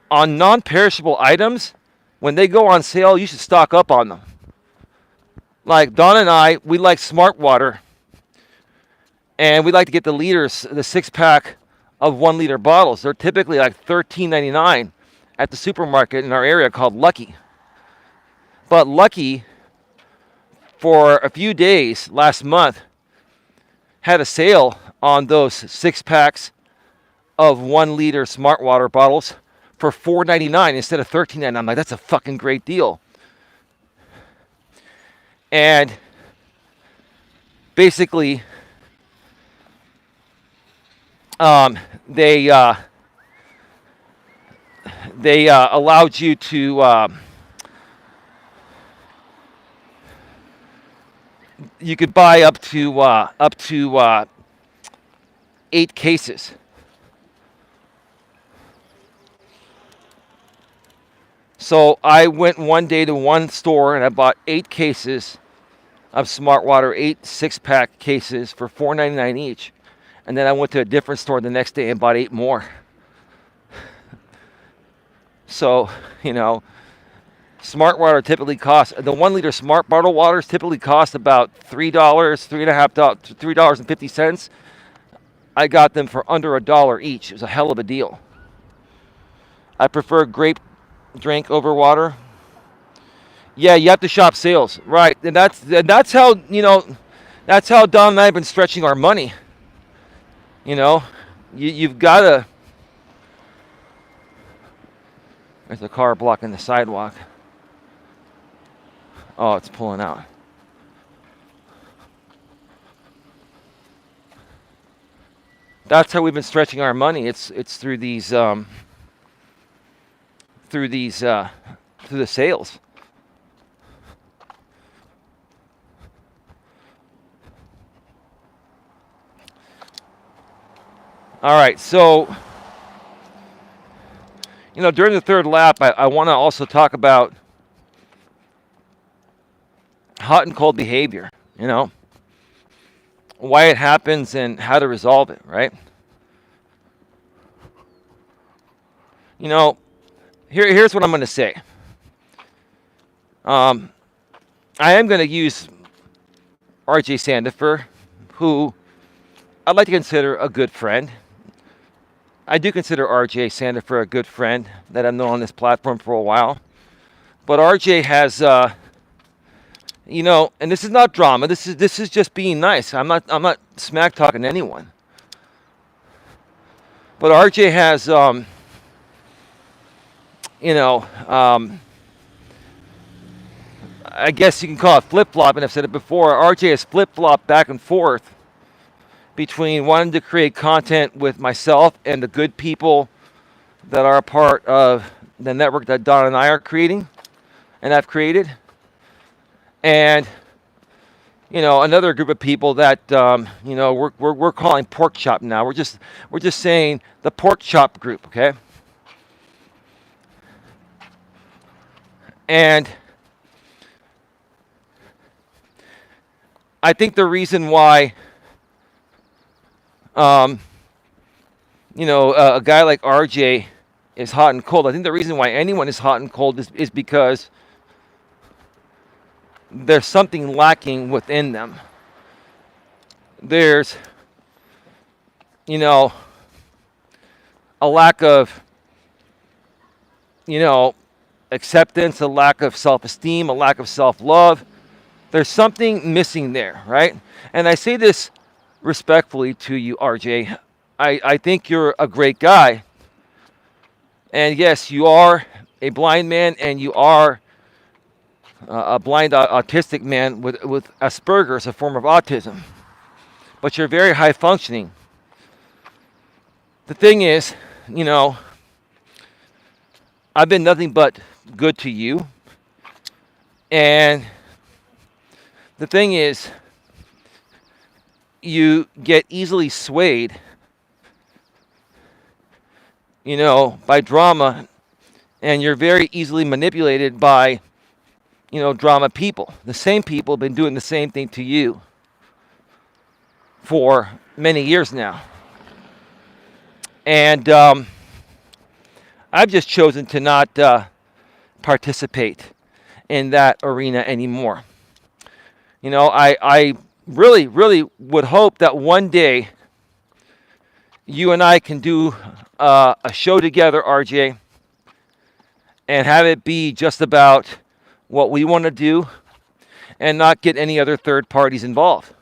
on non-perishable items, when they go on sale, you should stock up on them. Like Dawn and I, we like Smart Water, and we like to get the liters, the 6-pack of 1 liter bottles. They're typically like $13.99 at the supermarket in our area called Lucky. But Lucky, for a few days last month, had a sale on those 6-packs of 1 liter Smart Water bottles for $4.99 instead of $13.99. I'm like, that's a fucking great deal. And basically, um, they allowed you to you could buy up to 8 cases. So I went one day to one store and I bought 8 cases of Smart Water, 8 6-pack cases for $4.99 each. And then I went to a different store the next day and bought 8 more. So, Smart Water typically costs, the 1 liter Smart bottled waters typically cost about $3, $3.50, $3.50. I got them for under $1 each. It was a hell of a deal. I prefer grape drink over water. Yeah, you have to shop sales, right? And that's how that's how Don and I have been stretching our money. You've got to. There's a car blocking the sidewalk. Oh, it's pulling out. That's how we've been stretching our money. It's through through the sales. All right, so during the third lap, I want to also talk about hot and cold behavior. Why it happens and how to resolve it, right? Here's what I'm going to say. I am going to use RJ Sandifer, who I'd like to consider a good friend. I do consider RJ Sandifer a good friend that I've known on this platform for a while. But RJ has, and this is not drama. This is just being nice. I'm not smack talking anyone. But RJ has, I guess you can call it flip-flop, and I've said it before. RJ has flip-flopped back and forth between wanting to create content with myself and the good people that are a part of the network that Don and I are creating and I've created, and another group of people that we're calling pork chop now. We're just saying the pork chop group, okay? And I think the reason why a guy like RJ is hot and cold. I think the reason why anyone is hot and cold is because there's something lacking within them. There's, a lack of, acceptance, a lack of self-esteem, a lack of self-love. There's something missing there, right? And I say this respectfully to you, RJ. I think you're a great guy. And yes, you are a blind man, and you are a blind autistic man with Asperger's, a form of autism. But you're very high functioning. The thing is, I've been nothing but good to you. And the thing is, you get easily swayed, by drama, and you're very easily manipulated by, drama people. The same people have been doing the same thing to you for many years now. And I've just chosen to not participate in that arena anymore. I really, really would hope that one day you and I can do a show together, RJ, and have it be just about what we want to do and not get any other third parties involved.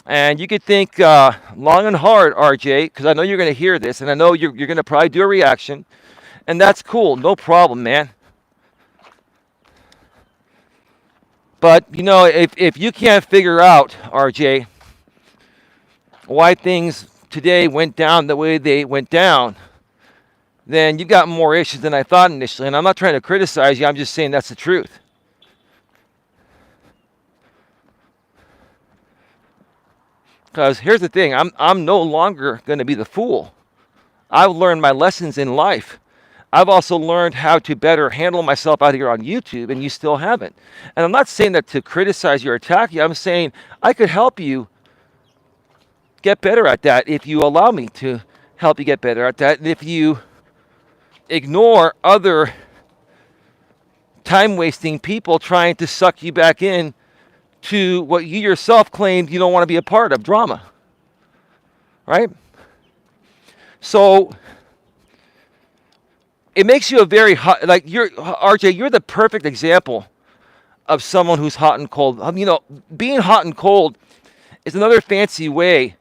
And you could think long and hard, RJ, because I know you're going to hear this, and I know you're going to probably do a reaction, and that's cool. No problem, man. But, if you can't figure out, RJ, why things today went down the way they went down, then you've got more issues than I thought initially. And I'm not trying to criticize you. I'm just saying that's the truth. Because here's the thing. I'm no longer going to be the fool. I've learned my lessons in life. I've also learned how to better handle myself out here on YouTube, and you still haven't. And I'm not saying that to criticize you or attack you. I'm saying I could help you get better at that if you allow me to help you get better at that. And if you ignore other time-wasting people trying to suck you back in to what you yourself claimed you don't want to be a part of, drama. Right? So it makes you a very hot, like RJ, you're the perfect example of someone who's hot and cold. Being hot and cold is another fancy way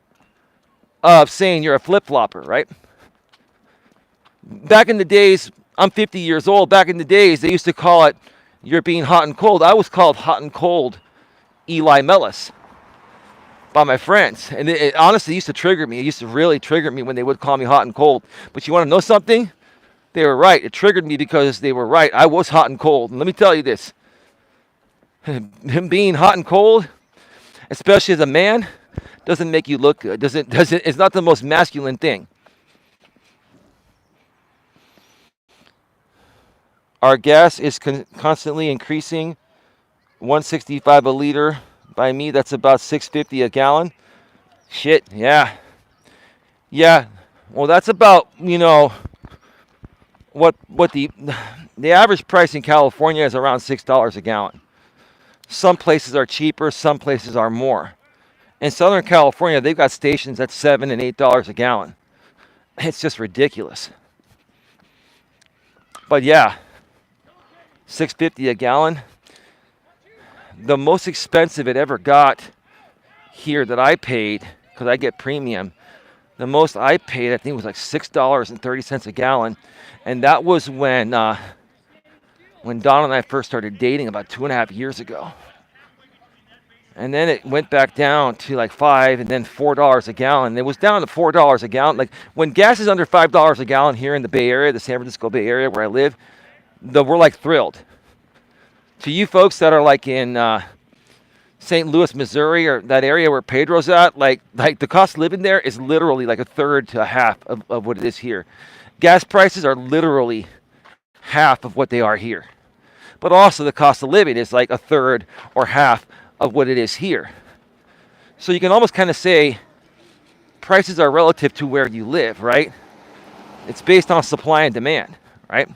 of saying you're a flip-flopper, right? Back in the days, I'm 50 years old. Back in the days, they used to call it you're being hot and cold. I was called hot and cold Eli Melas by my friends. And it honestly used to trigger me. It used to really trigger me when they would call me hot and cold. But you want to know something? They were right. It triggered me because they were right. I was hot and cold. And let me tell you this. Him being hot and cold, especially as a man, doesn't make you look good. It's not the most masculine thing. Our gas is constantly increasing. 165 a liter. By me, that's about $6.50 a gallon. Shit, yeah. Yeah. Well, that's about, what the average price in California is around $6 a gallon. Some places are cheaper, some places are more. In Southern California, they've got stations at $7 and $8 a gallon. It's just ridiculous. But yeah, $6.50 a gallon. The most expensive it ever got here that I paid, because I get premium, the most I paid, I think, was like $6.30 a gallon. And that was when Don and I first started dating about 2.5 years ago. And then it went back down to like $5 and then $4 a gallon. It was down to $4 a gallon. Like when gas is under $5 a gallon here in the Bay Area, the San Francisco Bay Area where I live, we're like thrilled. To you folks that are like in St. Louis, Missouri, or that area where Pedro's at, like the cost of living there is literally like a third to a half of what it is here. Gas prices are literally half of what they are here. But also the cost of living is like a third or half of what it is here. So you can almost kind of say prices are relative to where you live, right? It's based on supply and demand, right?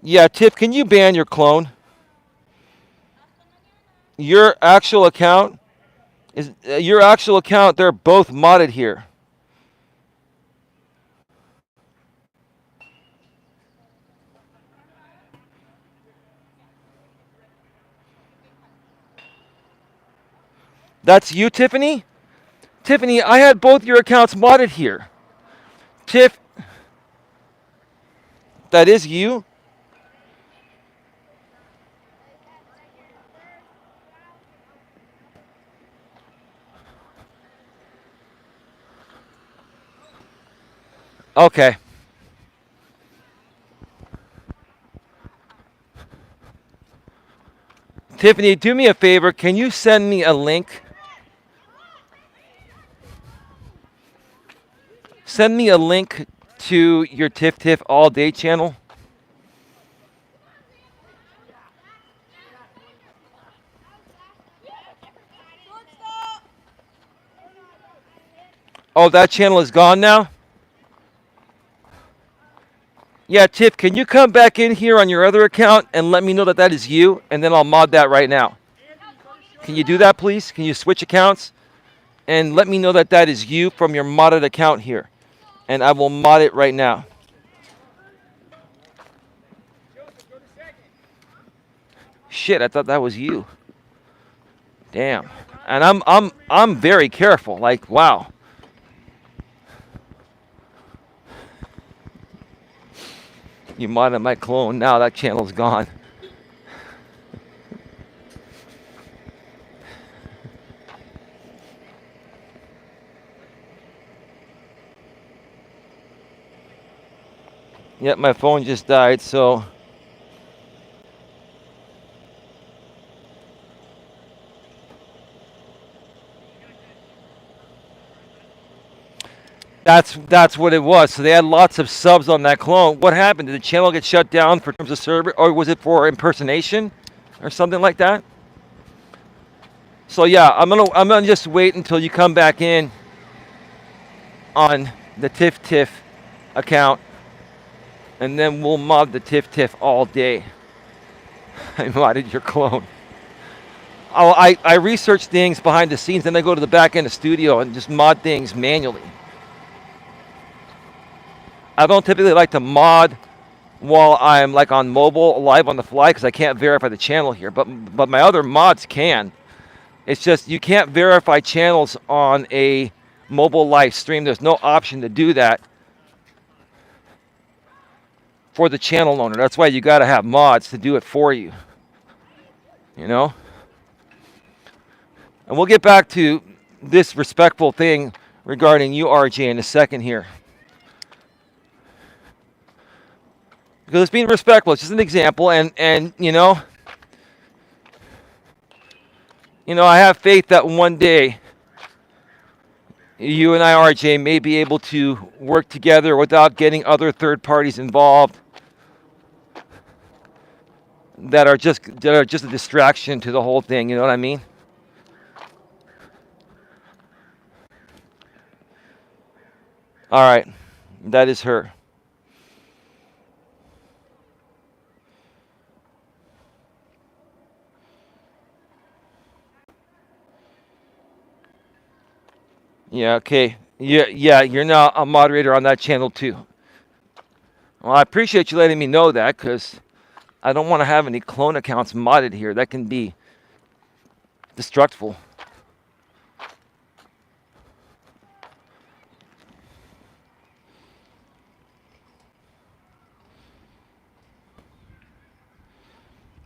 Yeah, Tiff, can you ban your clone? Your actual account they're both modded here. That's you, Tiffany? Tiffany, I had both your accounts modded here. Tiff, that is you? Okay. Tiffany, do me a favor. Can you send me a link? Send me a link to your Tiff Tiff All Day channel. Oh, that channel is gone now? Yeah, Tiff, can you come back in here on your other account and let me know that that is you, and then I'll mod that right now. Can you do that, please? Can you switch accounts? And let me know that that is you from your modded account here. And I will mod it right now. Shit, I thought that was you. Damn. And I'm very careful. Like, wow. You modded my clone. Now that channel's gone. Yep, my phone just died, so that's what it was. So they had lots of subs on that clone. What happened? Did the channel get shut down for terms of server, or was it for impersonation, or something like that? So yeah, I'm gonna just wait until you come back in on the Tiff Tiff account, and then we'll mod the Tiff Tiff all day. I modded your clone. I research things behind the scenes, then I go to the back end of studio and just mod things manually. I don't typically like to mod while I'm like on mobile, live on the fly, because I can't verify the channel here. But my other mods can. It's just you can't verify channels on a mobile live stream. There's no option to do that for the channel owner. That's why you got to have mods to do it for you. You know? And we'll get back to this respectful thing regarding you, RJ, in a second here. Because it's being respectful. It's just an example, and you know, I have faith that one day you and I, RJ, may be able to work together without getting other third parties involved that are just a distraction to the whole thing. You know what I mean? All right, that is her. Yeah, okay. Yeah, you're now a moderator on that channel too. Well, I appreciate you letting me know that, because I don't want to have any clone accounts modded here. That can be destructive.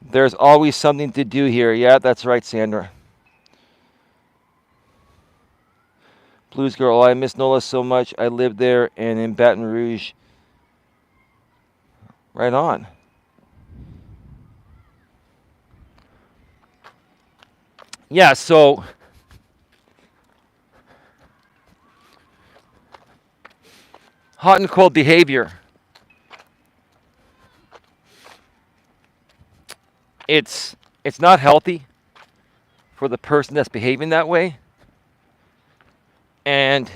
There's always something to do here. Yeah, that's right, Sandra. Blues Girl, I miss NOLA so much. I lived there and in Baton Rouge. Right on. Yeah, so hot and cold behavior. It's not healthy for the person that's behaving that way. And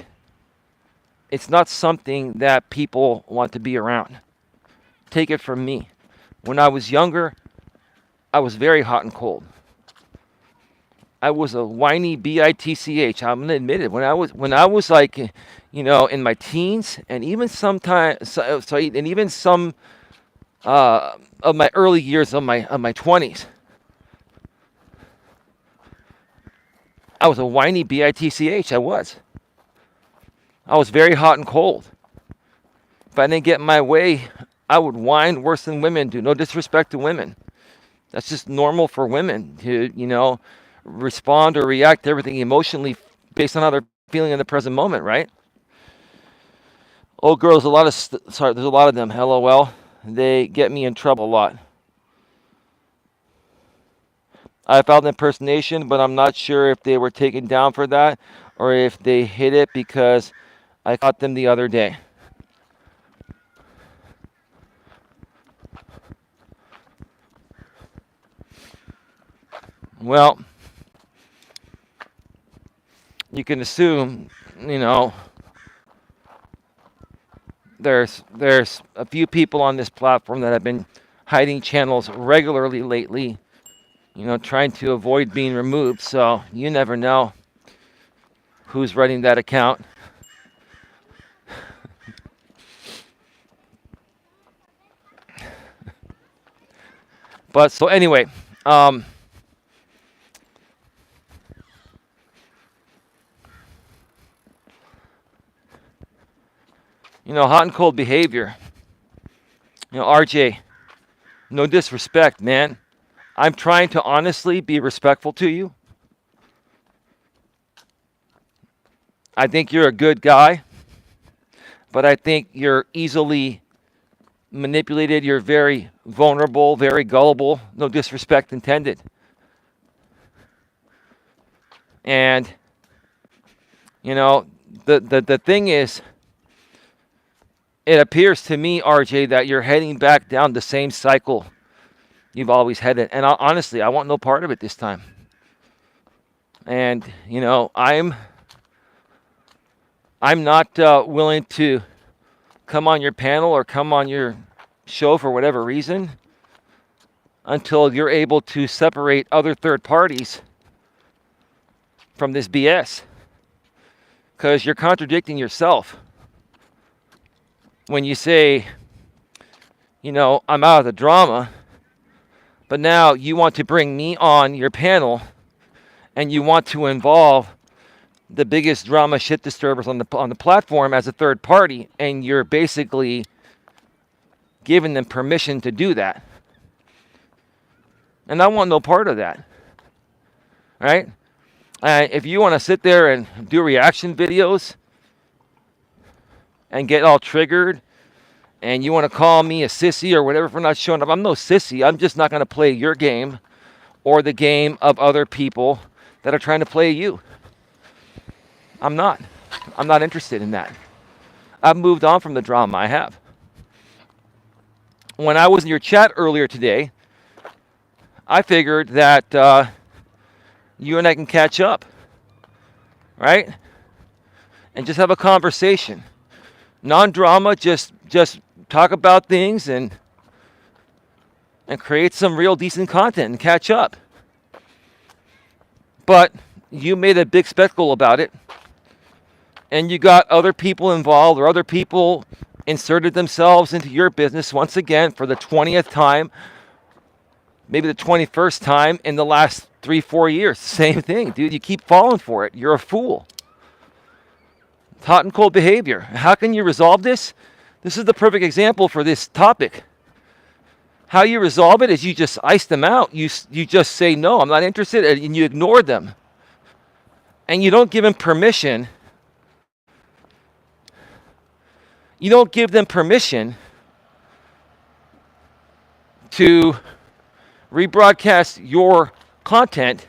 it's not something that people want to be around. Take it from me. When I was younger, I was very hot and cold. I was a whiny bitch. I'm gonna admit it. When I was like, in my teens, and even sometimes, and even some of my early years of my 20s, I was a whiny bitch. I was very hot and cold. If I didn't get my way, I would whine worse than women do. No disrespect to women. That's just normal for women to, respond or react to everything emotionally based on how they're feeling in the present moment, right? Old girls, there's a lot of them. LOL. They get me in trouble a lot. I filed an impersonation, but I'm not sure if they were taken down for that or if they hid it because I caught them the other day. Well, you can assume, there's a few people on this platform that have been hiding channels regularly lately, trying to avoid being removed. So you never know who's running that account. But so anyway, hot and cold behavior. RJ, no disrespect, man. I'm trying to honestly be respectful to you. I think you're a good guy, but I think you're easily manipulated. You're very vulnerable, very gullible. No disrespect intended. And, you know, the thing is, it appears to me, RJ, that you're heading back down the same cycle you've always headed. And honestly, I want no part of it this time. And, you know, I'm not willing to come on your panel or come on your show for whatever reason until you're able to separate other third parties from this BS. Because you're contradicting yourself when you say, you know, I'm out of the drama, but now you want to bring me on your panel and you want to involve the biggest drama shit disturbers on the platform as a third party, and you're basically giving them permission to do that. And I want no part of that. Right? If you want to sit there and do reaction videos and get all triggered and you want to call me a sissy or whatever for not showing up, I'm no sissy. I'm just not going to play your game or the game of other people that are trying to play you. I'm not interested in that. I've moved on from the drama. I have. When I was in your chat earlier today, I figured that you and I can catch up, right? And just have a conversation. Non-drama, just talk about things and create some real decent content and catch up. But you made a big spectacle about it. And you got other people involved, or other people inserted themselves into your business once again for the 20th time, maybe the 21st time in the last 3-4 years. Same thing, dude. You keep falling for it. You're a fool. It's hot and cold behavior. How can you resolve this? This is the perfect example for this topic. How you resolve it is you just ice them out. You just say, no, I'm not interested, and you ignore them. And you don't give them permission. You don't give them permission to rebroadcast your content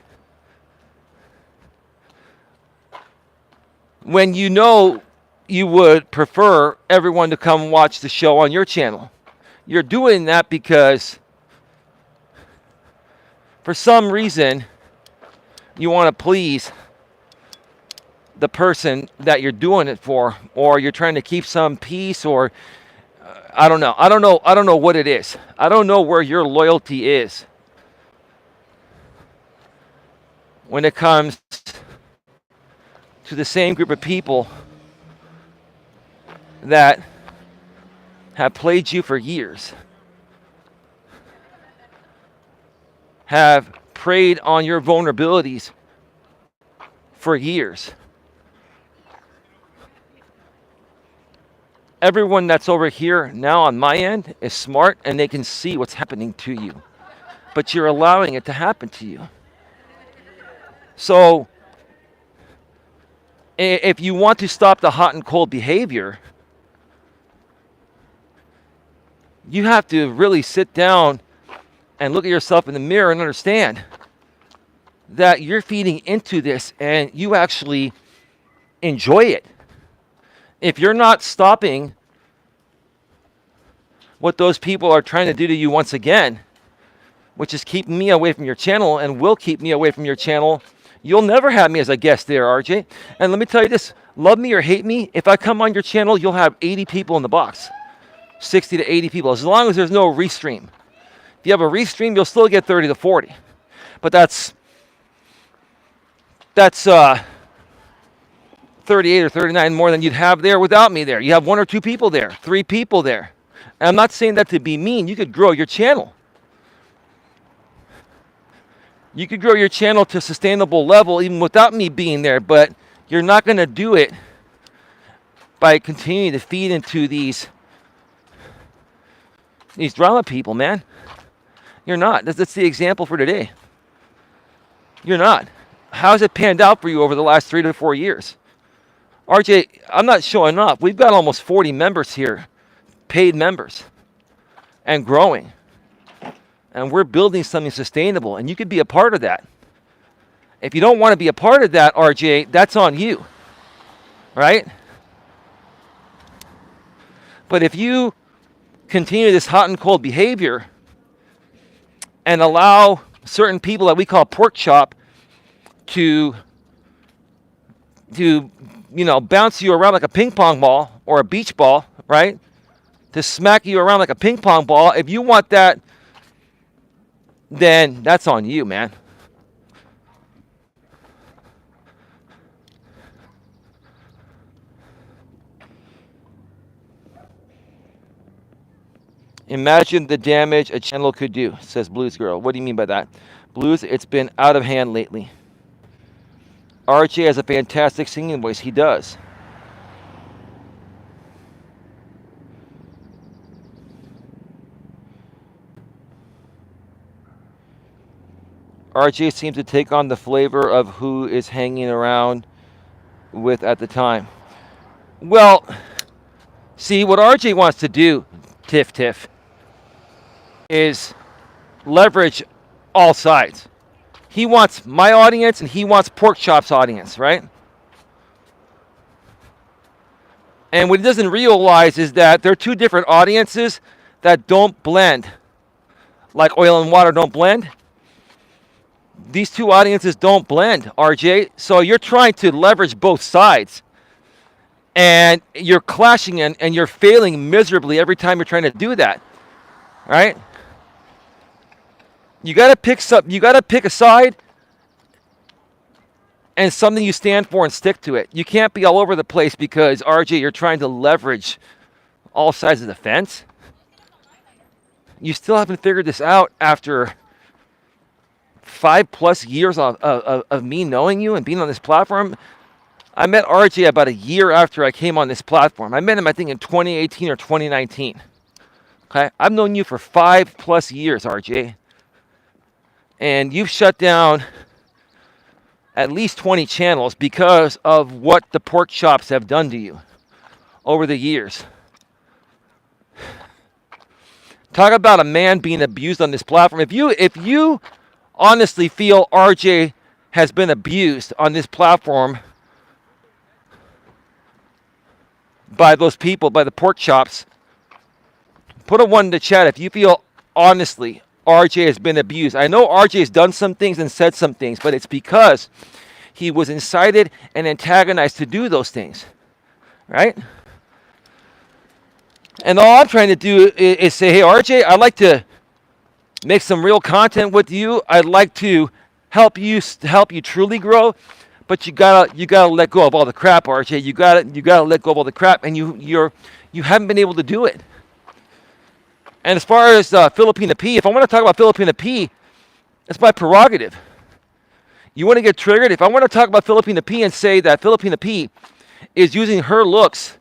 when you know you would prefer everyone to come watch the show on your channel. You're doing that because for some reason you want to please the person that you're doing it for, or you're trying to keep some peace, or I don't know what it is. I don't know where your loyalty is when it comes to the same group of people that have played you for years, have preyed on your vulnerabilities for years. Everyone that's over here now on my end is smart and they can see what's happening to you. But you're allowing it to happen to you. So, if you want to stop the hot and cold behavior, you have to really sit down and look at yourself in the mirror and understand that you're feeding into this and you actually enjoy it. If you're not stopping what those people are trying to do to you once again, which is keeping me away from your channel and will keep me away from your channel, you'll never have me as a guest there, RJ. And let me tell you this, love me or hate me, if I come on your channel, you'll have 80 people in the box. 60 to 80 people, as long as there's no restream. If you have a restream, you'll still get 30 to 40. But that's 38 or 39 more than you'd have there without me there. You have 1 or 2 people there, 3 people there. And I'm not saying that to be mean. You could grow your channel. You could grow your channel to a sustainable level even without me being there, but you're not going to do it by continuing to feed into these drama people, man. You're not. That's the example for today. You're not. How's it panned out for you over the last 3 to 4 years? RJ, I'm not showing up. We've got almost 40 members here, paid members. and growing. And we're building something sustainable, and you could be a part of that. If you don't want to be a part of that, RJ, that's on you, right? But if you continue this hot and cold behavior and allow certain people that we call pork chop to bounce you around like a ping pong ball or a beach ball, right? To smack you around like a ping pong ball, if you want that, then that's on you, man. Imagine the damage a channel could do, says Blues Girl. What do you mean by that? Blues, it's been out of hand lately. RJ has a fantastic singing voice. He does. RJ seems to take on the flavor of who is hanging around with at the time. Well, see, what RJ wants to do, Tiff, is leverage all sides. He wants my audience and he wants Pork Chop's audience, right? And what he doesn't realize is that there are two different audiences that don't blend. Like oil and water don't blend. These two audiences don't blend, RJ. So you're trying to leverage both sides. And you're clashing and you're failing miserably every time you're trying to do that. Right? You gotta pick a side and something you stand for and stick to it. You can't be all over the place because, RJ, you're trying to leverage all sides of the fence. You still haven't figured this out after 5+ years of me knowing you and being on this platform. I met RJ about a year after I came on this platform. I met him, I think, in 2018 or 2019. Okay? I've known you for 5+ years, RJ. And you've shut down at least 20 channels because of what the pork chops have done to you over the years. Talk about a man being abused on this platform. If you honestly feel RJ has been abused on this platform by those people, by the pork chops, put a 1 in the chat if you feel honestly RJ has been abused. I know RJ has done some things and said some things, but it's because he was incited and antagonized to do those things, right? And all I'm trying to do is say, hey, RJ, I'd like to make some real content with you. I'd like to help you truly grow, but you gotta let go of all the crap, RJ. You gotta let go of all the crap, and you haven't been able to do it. And as far as Filipina P, if I want to talk about Filipina P, that's my prerogative. You want to get triggered? If I want to talk about Filipina P and say that Filipina P is using her looks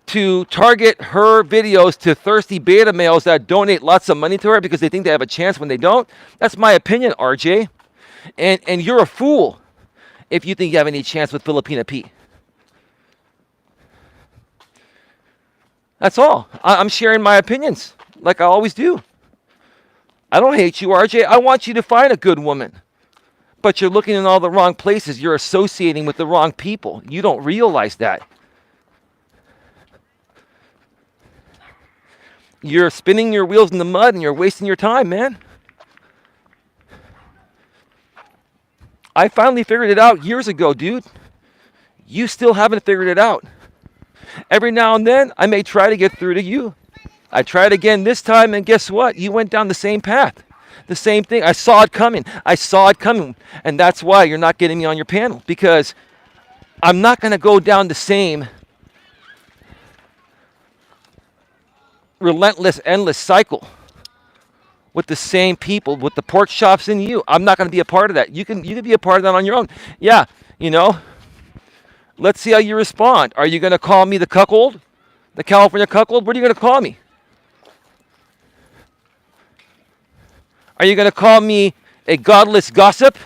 to target her videos to thirsty beta males that donate lots of money to her because they think they have a chance when they don't, that's my opinion, RJ. And you're a fool if you think you have any chance with Filipina P. That's all. I'm sharing my opinions like I always do. I don't hate you, RJ. I want you to find a good woman. But you're looking in all the wrong places. You're associating with the wrong people. You don't realize that. You're spinning your wheels in the mud and you're wasting your time, man. I finally figured it out years ago, dude. You still haven't figured it out. Every now and then, I may try to get through to you. I tried again this time, and guess what? You went down the same path. The same thing. I saw it coming. And that's why you're not getting me on your panel, because I'm not going to go down the same relentless, endless cycle with the same people, with the pork chops in you. I'm not going to be a part of that. You can be a part of that on your own. Yeah, let's see how you respond. Are you going to call me the cuckold? The California cuckold? What are you going to call me? Are you going to call me a godless gossip?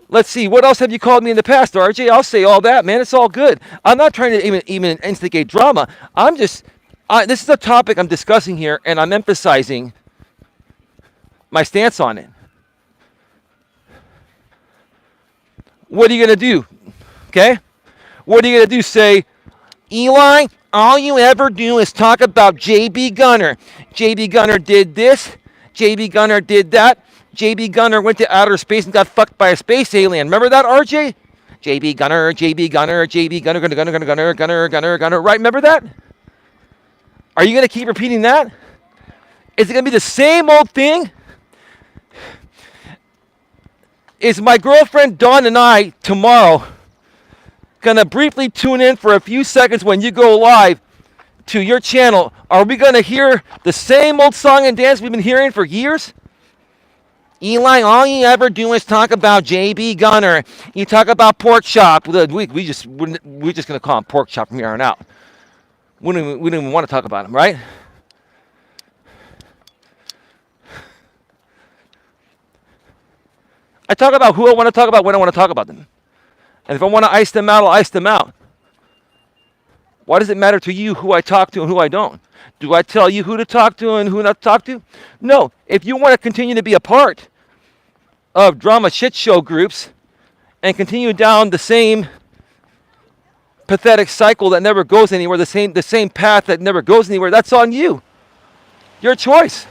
Let's see. What else have you called me in the past, RJ? I'll say all that, man. It's all good. I'm not trying to even instigate drama. I'm just This is a topic I'm discussing here, and I'm emphasizing my stance on it. What are you going to do? Okay? What are you going to do? Say, Eli, all you ever do is talk about J.B. Gunner. J.B. Gunner did this. J.B. Gunner did that. J.B. Gunner went to outer space and got fucked by a space alien. Remember that, RJ? J.B. Gunner, J.B. Gunner, J.B. Gunner, Gunner, Gunner, Gunner, Gunner, Gunner, Gunner. Right? Remember that? Are you going to keep repeating that? Is it going to be the same old thing? Is my girlfriend Dawn and I tomorrow going to briefly tune in for a few seconds when you go live to your channel? Are we going to hear the same old song and dance we've been hearing for years? Eli, all you ever do is talk about J.B. Gunner. You talk about pork chop. We're just going to call him pork chop from here on out. We don't even want to talk about him, right? I talk about who I want to talk about when I want to talk about them. And if I want to ice them out, I'll ice them out. Why does it matter to you who I talk to and who I don't? Do I tell you who to talk to and who not to talk to? No. If you want to continue to be a part of drama shit show groups and continue down the same pathetic cycle that never goes anywhere, the same path that never goes anywhere, that's on you. Your choice.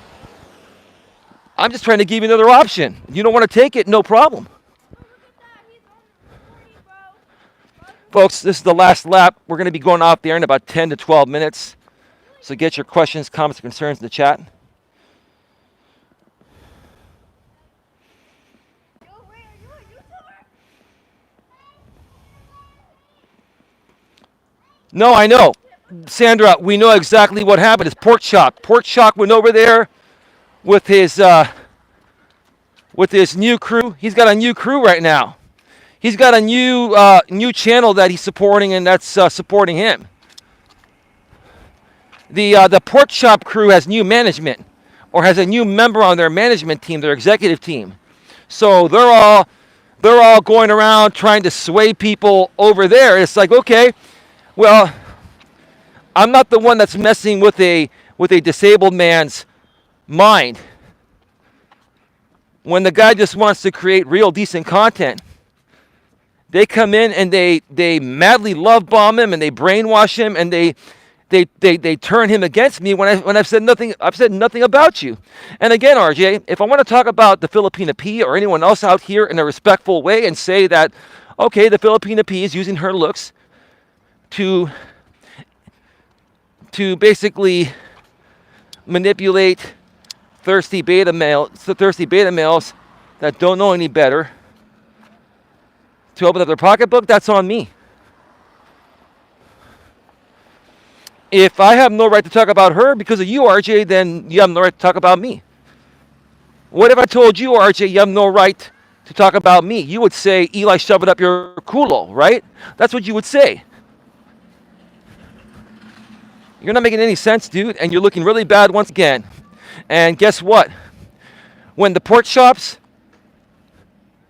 I'm just trying to give you another option. You don't want to take it, no problem. Folks, this is the last lap. We're going to be going off the air in about 10 to 12 minutes. So get your questions, comments, concerns in the chat. No, I know. Sandra, we know exactly what happened. It's Pork Chop. Pork Chop went over there with his new crew. He's got a new crew right now. He's got a new channel that he's supporting, and that's supporting him. The Pork Chop crew has new management, or has a new member on their management team, their executive team. So they're all going around trying to sway people over there. It's like, okay, well, I'm not the one that's messing with a disabled man's mind. When the guy just wants to create real decent content, they come in and they madly love bomb him and they brainwash him and they turn him against me when I've said nothing about you. And again, RJ, if I want to talk about the Filipina P or anyone else out here in a respectful way and say that, okay, the Filipina P is using her looks to basically manipulate thirsty beta males that don't know any better to open up their pocketbook, that's on me. If I have no right to talk about her because of you, RJ, then you have no right to talk about me. What if I told you, RJ, you have no right to talk about me? You would say, Eli, shove it up your culo, right? That's what you would say. You're not making any sense, dude, and you're looking really bad once again. And guess what? When the pork chops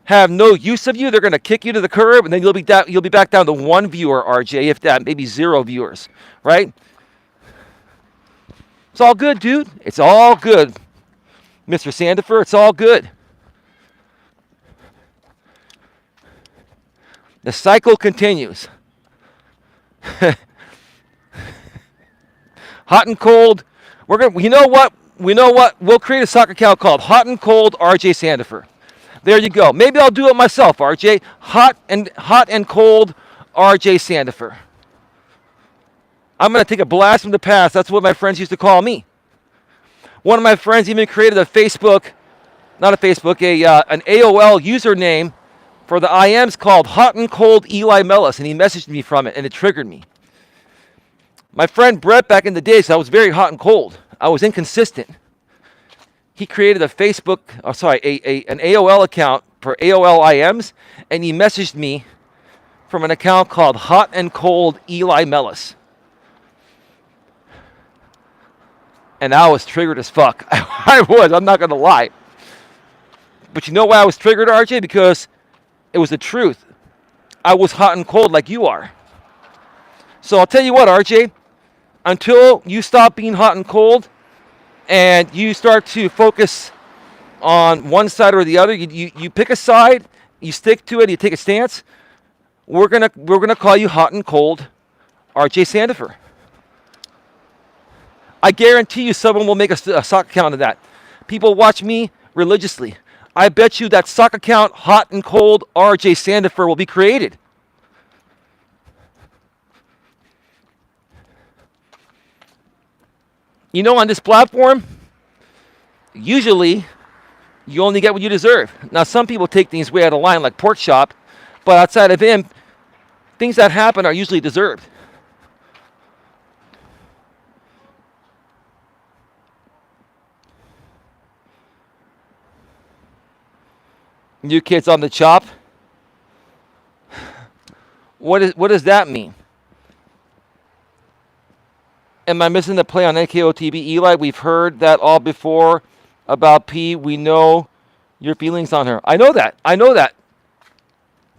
have no use of you, they're going to kick you to the curb, and then you'll be back down to one viewer, RJ, if that, maybe 0 viewers, right? It's all good, dude. It's all good, Mr. Sandifer. It's all good. The cycle continues. Hot and cold. You know what? We'll create a soccer account called Hot and Cold RJ Sandifer. There you go. Maybe I'll do it myself, RJ. Hot and Cold RJ Sandifer. I'm going to take a blast from the past. That's what my friends used to call me. One of my friends even created an AOL username for the IMs called Hot and Cold Eli Melas, and he messaged me from it, and it triggered me. My friend Brett, back in the days, I was very hot and cold. I was inconsistent. He created an AOL account for AOL IMs, and he messaged me from an account called Hot and Cold Eli Melas. And I was triggered as fuck. I'm not going to lie. But you know why I was triggered, RJ? Because it was the truth. I was hot and cold like you are. So I'll tell you what, RJ. until you stop being hot and cold and you start to focus on one side or the other. You pick a side, you stick to it, you take a stance. We're gonna call you hot and cold, RJ Sandifer. I guarantee you, someone will make a sock account of that. People watch me religiously. I bet you that sock account, hot and cold, RJ Sandifer, will be created. You know, on this platform, usually you only get what you deserve. Now, some people take things way out of line, like Pork Chop, but outside of him, things that happen are usually deserved. New kids on the chop. What does that mean? Am I missing the play on NKOTB? Eli, we've heard that all before about P. We know your feelings on her. I know that.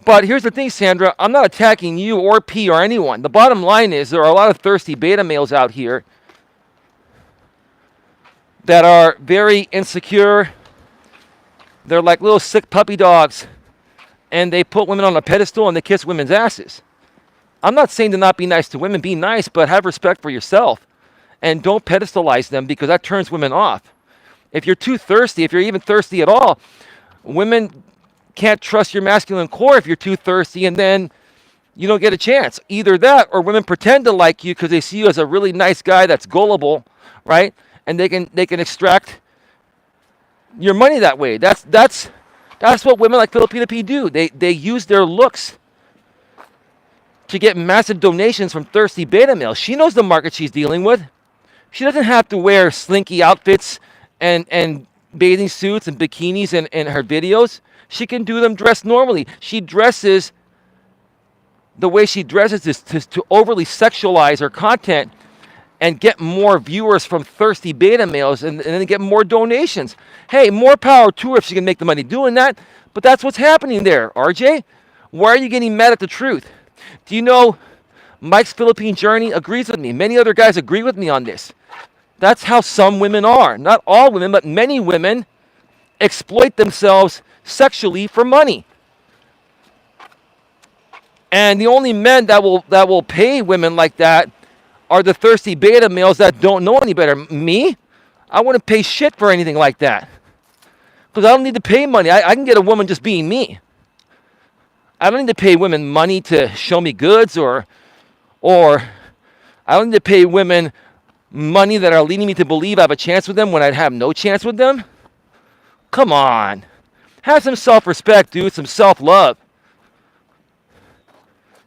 But here's the thing, Sandra. I'm not attacking you or P or anyone. The bottom line is there are a lot of thirsty beta males out here that are very insecure. They're like little sick puppy dogs, and they put women on a pedestal and they kiss women's asses. I'm not saying to not be nice to women. Be nice, but have respect for yourself. And don't pedestalize them, because that turns women off. If you're too thirsty, if you're even thirsty at all, women can't trust your masculine core if you're too thirsty, and then you don't get a chance. Either that, or women pretend to like you because they see you as a really nice guy that's gullible, right? And they can extract your money that way. That's what women like Filipina P do. They use their looks to get massive donations from thirsty beta males. She knows the market she's dealing with. She doesn't have to wear slinky outfits and bathing suits and bikinis in her videos. She can do them dressed normally. She dresses the way she dresses is to overly sexualize her content and get more viewers from thirsty beta males and then get more donations. Hey, more power to her if she can make the money doing that. But that's what's happening there, RJ. Why are you getting mad at the truth? Do you know Mike's Philippine Journey agrees with me? Many other guys agree with me on this. That's how some women are. Not all women, but many women exploit themselves sexually for money. And the only men that will pay women like that are the thirsty beta males that don't know any better. Me? I wouldn't pay shit for anything like that. Because I don't need to pay money. I can get a woman just being me. I don't need to pay women money to show me goods or I don't need to pay women money that are leading me to believe I have a chance with them when I'd have no chance with them. Come on. Have some self-respect, dude. Some self-love.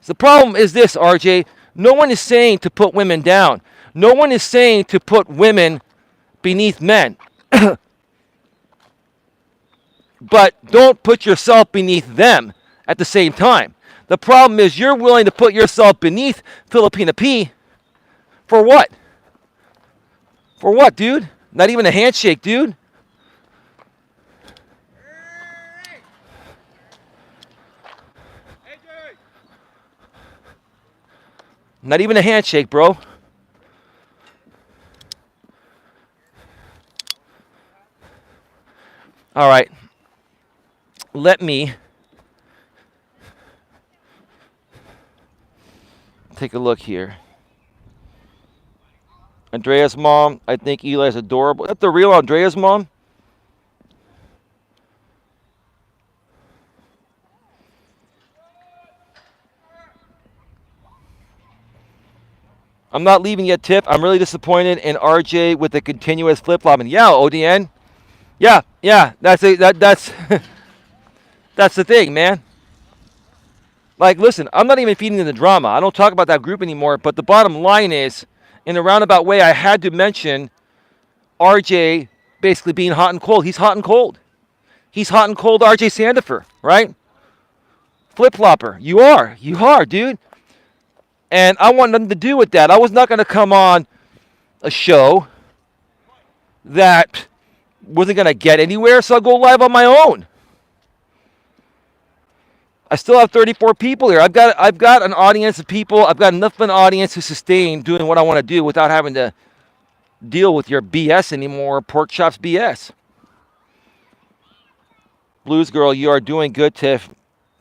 So the problem is this, RJ. No one is saying to put women down. No one is saying to put women beneath men. But don't put yourself beneath them at the same time. The problem is you're willing to put yourself beneath Filipina P. For what? For what, dude? Not even a handshake, dude. Not even a handshake, bro. All right. Let me take a look here. Andrea's mom, I think Eli's adorable. Is that the real Andrea's mom? I'm not leaving yet, Tiff. I'm really disappointed in RJ with the continuous flip-flopping. Yeah, ODN. Yeah. That's that's the thing, man. Like, listen, I'm not even feeding the drama. I don't talk about that group anymore. But the bottom line is, in a roundabout way, I had to mention RJ basically being hot and cold. He's hot and cold. He's hot and cold RJ Sandifer, right? Flip-flopper. You are, dude. And I want nothing to do with that. I was not going to come on a show that wasn't going to get anywhere, so I'll go live on my own. I still have 34 people here. I've got an audience of people. I've got enough of an audience to sustain doing what I want to do without having to deal with your BS anymore, pork chops BS. Blues girl, you are doing good, Tiff.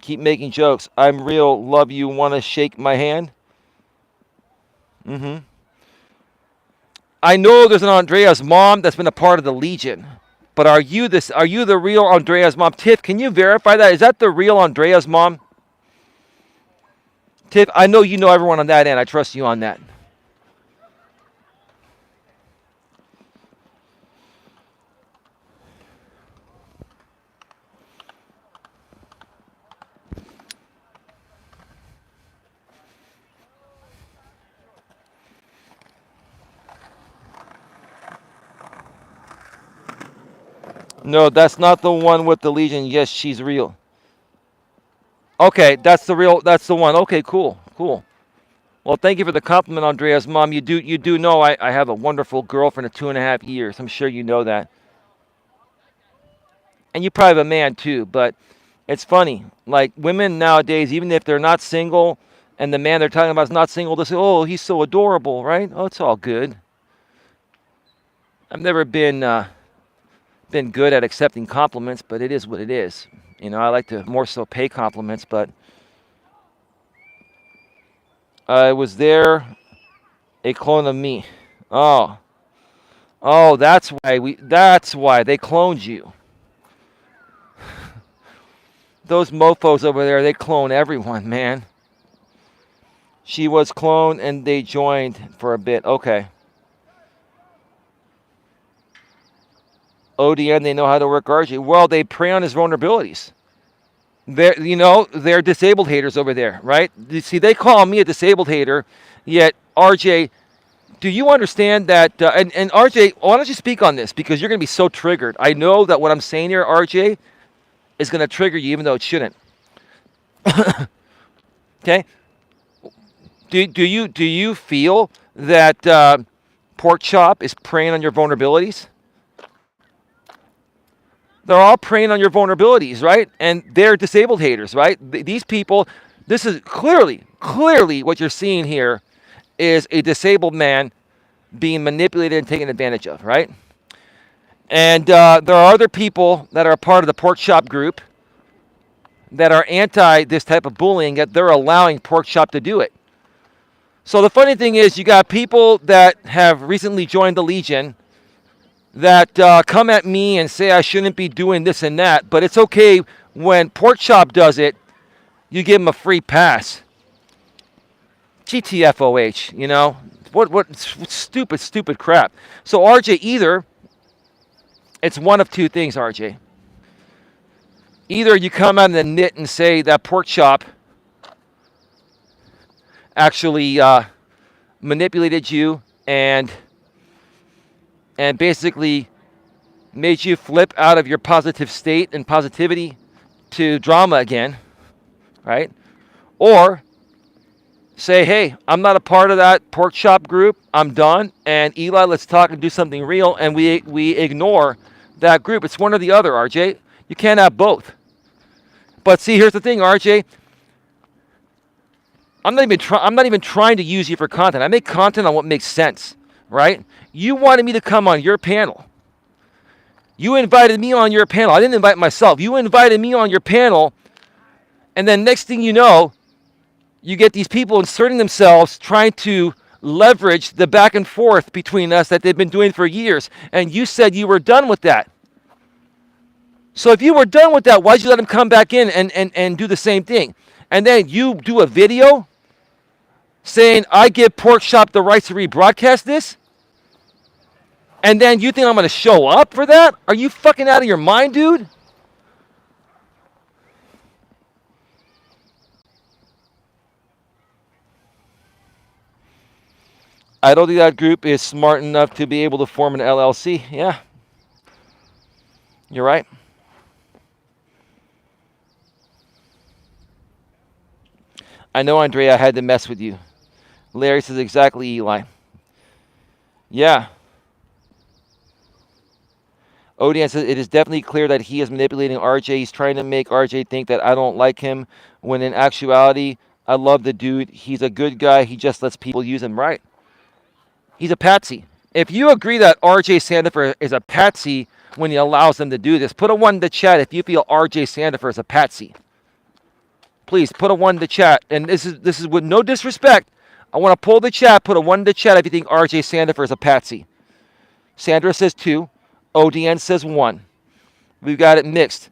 Keep making jokes. I'm real. Love you. Want to shake my hand? Mm-hmm. I know there's an Andrea's mom that's been a part of the Legion. But are you this? Are you the real Andrea's mom? Tiff, can you verify that? Is that the real Andrea's mom? Tiff, I know you know everyone on that end. I trust you on that. No, that's not the one with the Legion. Yes, she's real. Okay, that's the real. That's the one. Okay, cool, cool. Well, thank you for the compliment, Andrea's mom. You do know I have a wonderful girlfriend of 2.5 years. I'm sure you know that, and you probably have a man too. But it's funny, like women nowadays, even if they're not single, and the man they're talking about is not single, they say, "Oh, he's so adorable," right? Oh, it's all good. I've never been good at accepting compliments, but it is what it is. I like to more so pay compliments, but I was there, a clone of me. Oh, oh, that's why they cloned you. Those mofos over there, they clone everyone, man. She was cloned and they joined for a bit. Okay. ODN, they know how to work RJ. Well, they prey on his vulnerabilities. They're disabled haters over there, right? You see, they call me a disabled hater, yet RJ, do you understand that? And RJ, why don't you speak on this? Because you're going to be so triggered. I know that what I'm saying here, RJ, is going to trigger you, even though it shouldn't. Okay? Do you feel that pork chop is preying on your vulnerabilities? They're all preying on your vulnerabilities, right? And they're disabled haters, right? These people, this is clearly what you're seeing here is a disabled man being manipulated and taken advantage of, right? And there are other people that are a part of the pork chop group that are anti this type of bullying, that they're allowing pork chop to do it. So the funny thing is, you got people that have recently joined the Legion that come at me and say I shouldn't be doing this and that, but it's okay when pork chop does it, you give him a free pass. GTFOH, what stupid crap. So RJ, either it's one of two things, RJ. Either you come out in the knit and say that pork chop actually manipulated you and basically made you flip out of your positive state and positivity to drama again, right? Or say, hey, I'm not a part of that pork chop group. I'm done. And Eli, let's talk and do something real. And we ignore that group. It's one or the other, RJ. You can't have both. But see, here's the thing, RJ. I'm not even trying to use you for content. I make content on what makes sense, right? You wanted me to come on your panel. You invited me on your panel. I didn't invite myself. You invited me on your panel, and then next thing you know, you get these people inserting themselves, trying to leverage the back and forth between us that they've been doing for years. And you said you were done with that. So if you were done with that, why'd you let them come back in and do the same thing? And then you do a video saying, I give Pork Chop the rights to rebroadcast this? And then you think I'm going to show up for that? Are you fucking out of your mind, dude? I don't think that group is smart enough to be able to form an LLC. Yeah. You're right. I know, Andrea, I had to mess with you. Larry says exactly, Eli. Yeah. Odian says it is definitely clear that he is manipulating RJ. He's trying to make RJ think that I don't like him, when in actuality, I love the dude. He's a good guy. He just lets people use him right. He's a patsy. If you agree that RJ Sandifer is a patsy when he allows them to do this, put a 1 in the chat if you feel RJ Sandifer is a patsy. Please put a 1 in the chat. And this is with no disrespect. I want to pull the chat. Put a 1 in the chat if you think RJ Sandifer is a patsy. Sandra says 2. ODN says 1. We've got it mixed.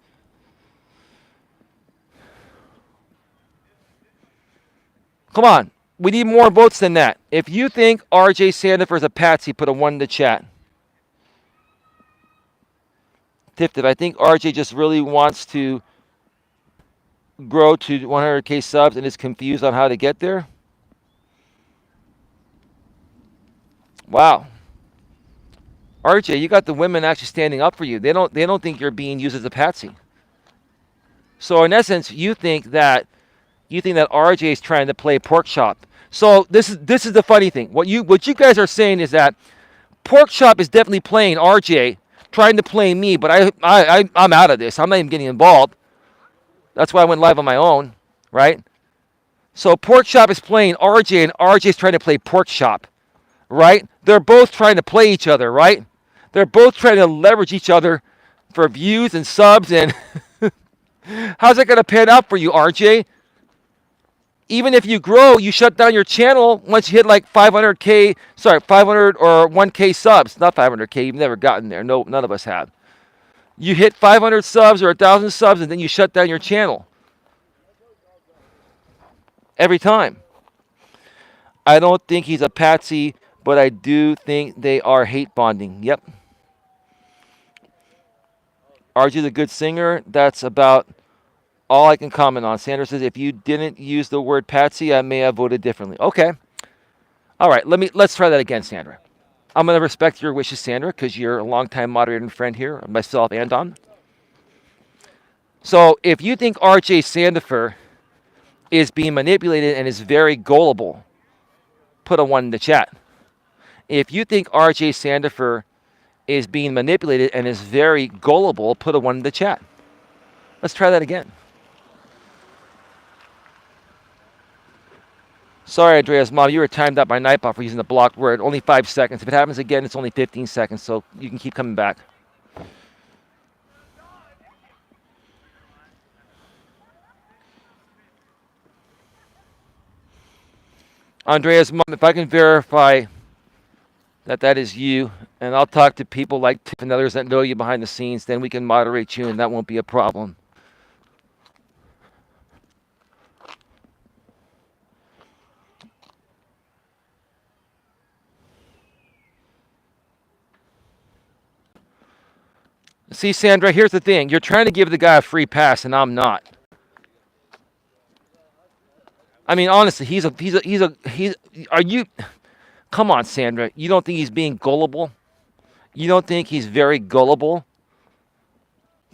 Come on. We need more votes than that. If you think RJ Sandifer is a patsy, put a 1 in the chat. Tiftif, I think RJ just really wants to grow to 100K subs and is confused on how to get there. Wow. RJ, you got the women actually standing up for you. They don't think you're being used as a patsy. So in essence, you think that RJ is trying to play pork chop. So this is the funny thing. What you guys are saying is that pork chop is definitely playing RJ, trying to play me, but I'm out of this. I'm not even getting involved. That's why I went live on my own, right? So pork chop is playing RJ, and RJ is trying to play pork chop, right? They're both trying to play each other, right? They're both trying to leverage each other for views and subs, and how's that going to pan out for you, RJ? Even if you grow, you shut down your channel once you hit like 500 or 1K subs. Not 500K, you've never gotten there. No, none of us have. You hit 500 subs or 1,000 subs, and then you shut down your channel. Every time. I don't think he's a patsy, but I do think they are hate bonding. Yep. RJ's a good singer. That's about all I can comment on. Sandra says, if you didn't use the word patsy, I may have voted differently. Okay. All right, let's try that again, Sandra. I'm going to respect your wishes, Sandra, because you're a longtime moderator and friend here, myself and Don. So if you think RJ Sandifer is being manipulated and is very gullible, put a 1 in the chat. If you think RJ Sandifer is being manipulated and is very gullible, put a 1 in the chat. Let's try that again. Sorry, Andrea's mom, you were timed out by Nightbot for using the blocked word. Only 5 seconds. If it happens again, it's only 15 seconds, so you can keep coming back. Andrea's mom, if I can verify that is you, and I'll talk to people like Tiff and others that know you behind the scenes, then we can moderate you, and that won't be a problem. See, Sandra, here's the thing. You're trying to give the guy a free pass, and I'm not. I mean, honestly, are you, come on, Sandra. You don't think he's being gullible? You don't think he's very gullible?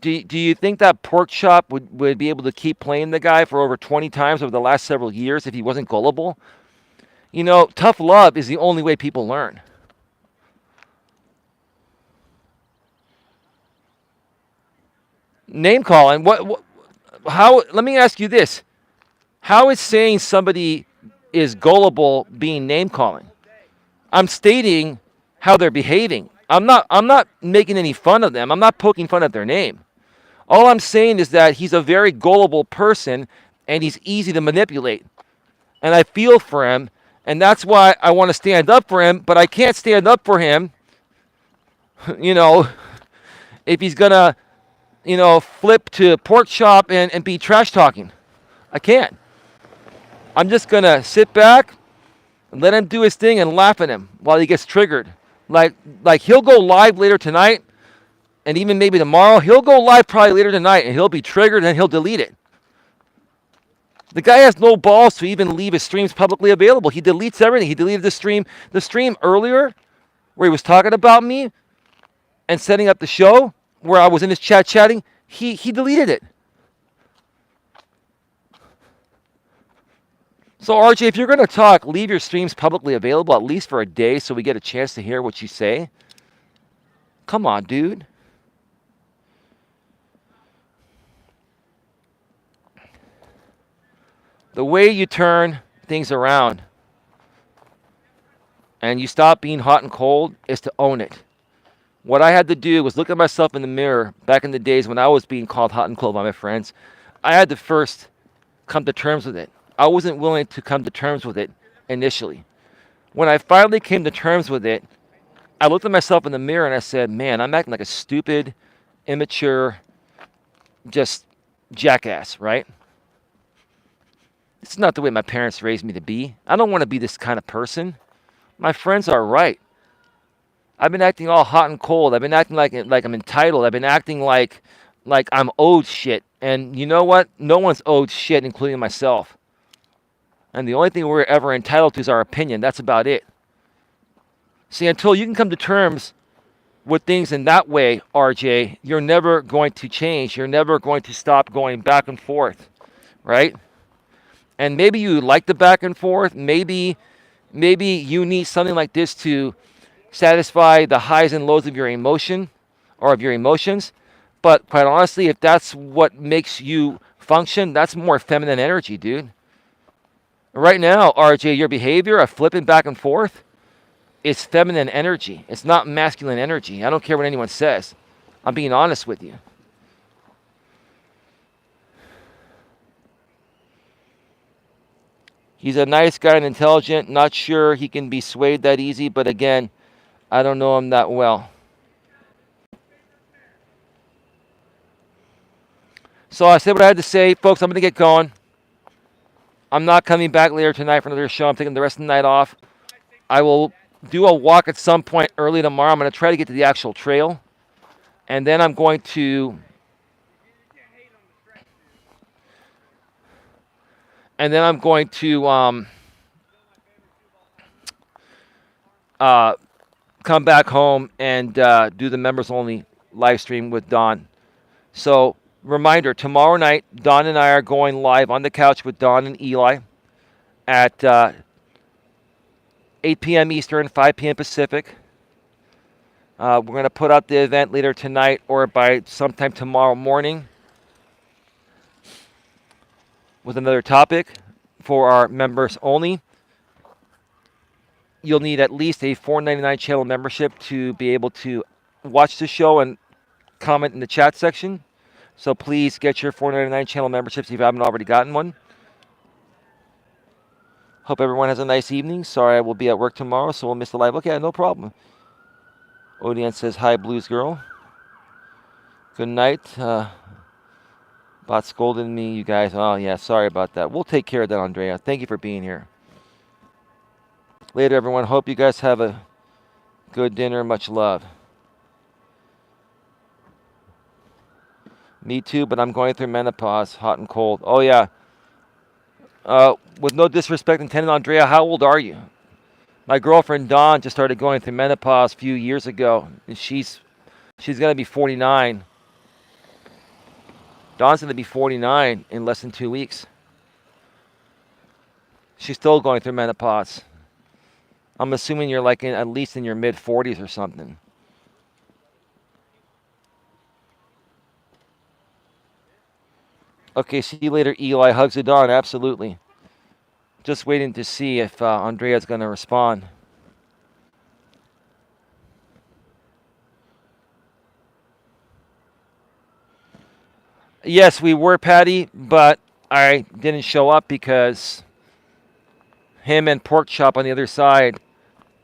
Do you think that pork chop would be able to keep playing the guy for over 20 times over the last several years if he wasn't gullible? You know, tough love is the only way people learn. Name calling. How? Let me ask you this: how is saying somebody is gullible being name calling? I'm stating how they're behaving. I'm not making any fun of them. I'm not poking fun at their name. All I'm saying is that he's a very gullible person and he's easy to manipulate. And I feel for him, and that's why I want to stand up for him, but I can't stand up for him, you know, if he's going to, you know, flip to pork chop and be trash talking. I can't. I'm just going to sit back and let him do his thing and laugh at him while he gets triggered. Like he'll go live later tonight and even maybe tomorrow. He'll go live probably later tonight and he'll be triggered and he'll delete it. The guy has no balls to even leave his streams publicly available. He deletes everything. He deleted the stream earlier where he was talking about me and setting up the show where I was in his chat chatting. He deleted it. So RJ, if you're going to talk, leave your streams publicly available at least for a day so we get a chance to hear what you say. Come on, dude. The way you turn things around and you stop being hot and cold is to own it. What I had to do was look at myself in the mirror back in the days when I was being called hot and cold by my friends. I had to first come to terms with it. I wasn't willing to come to terms with it initially. When I finally came to terms with it, I looked at myself in the mirror and I said, man, I'm acting like a stupid, immature, just jackass, right? It's not the way my parents raised me to be. I don't want to be this kind of person. My friends are right. I've been acting all hot and cold. I've been acting like I'm entitled. I've been acting like I'm owed shit. And you know what? No one's owed shit, including myself. And the only thing we're ever entitled to is our opinion. That's about it. See, until you can come to terms with things in that way, RJ, you're never going to change. You're never going to stop going back and forth, right? And maybe you like the back and forth. Maybe you need something like this to satisfy the highs and lows of your emotion or of your emotions. But quite honestly, if that's what makes you function, that's more feminine energy, dude. Right now, RJ, your behavior of flipping back and forth is feminine energy. It's not masculine energy. I don't care what anyone says. I'm being honest with you. He's a nice guy and intelligent. Not sure he can be swayed that easy, but again, I don't know him that well. So I said what I had to say. Folks, I'm going to get going. I'm not coming back later tonight for another show. I'm taking the rest of the night off. I will do a walk at some point early tomorrow. I'm going to try to get to the actual trail. And then I'm going to... come back home and do the members only live stream with Don. So, reminder, tomorrow night, Don and I are going live on the couch with Don and Eli at 8 p.m. Eastern, 5 p.m. Pacific. We're going to put out the event later tonight or by sometime tomorrow morning with another topic for our members only. You'll need at least a $4.99 channel membership to be able to watch the show and comment in the chat section. So please get your $4.99 channel memberships if you haven't already gotten one. Hope everyone has a nice evening. Sorry I will be at work tomorrow, so we'll miss the live. Okay, no problem. Odian says, hi, Blues Girl. Good night. Bot scolded me, you guys. Oh, yeah, sorry about that. We'll take care of that, Andrea. Thank you for being here. Later, everyone. Hope you guys have a good dinner. Much love. Me too, but I'm going through menopause, hot and cold. Oh, yeah. With no disrespect intended, Andrea, how old are you? My girlfriend, Dawn, just started going through menopause a few years ago. And she's going to be 49. Dawn's going to be 49 in less than 2 weeks. She's still going through menopause. I'm assuming you're like at least in your mid-40s or something. Okay, see you later, Eli. Hugs to Dawn, absolutely. Just waiting to see if Andrea's going to respond. Yes, we were, Patty, but I didn't show up because him and Pork Chop on the other side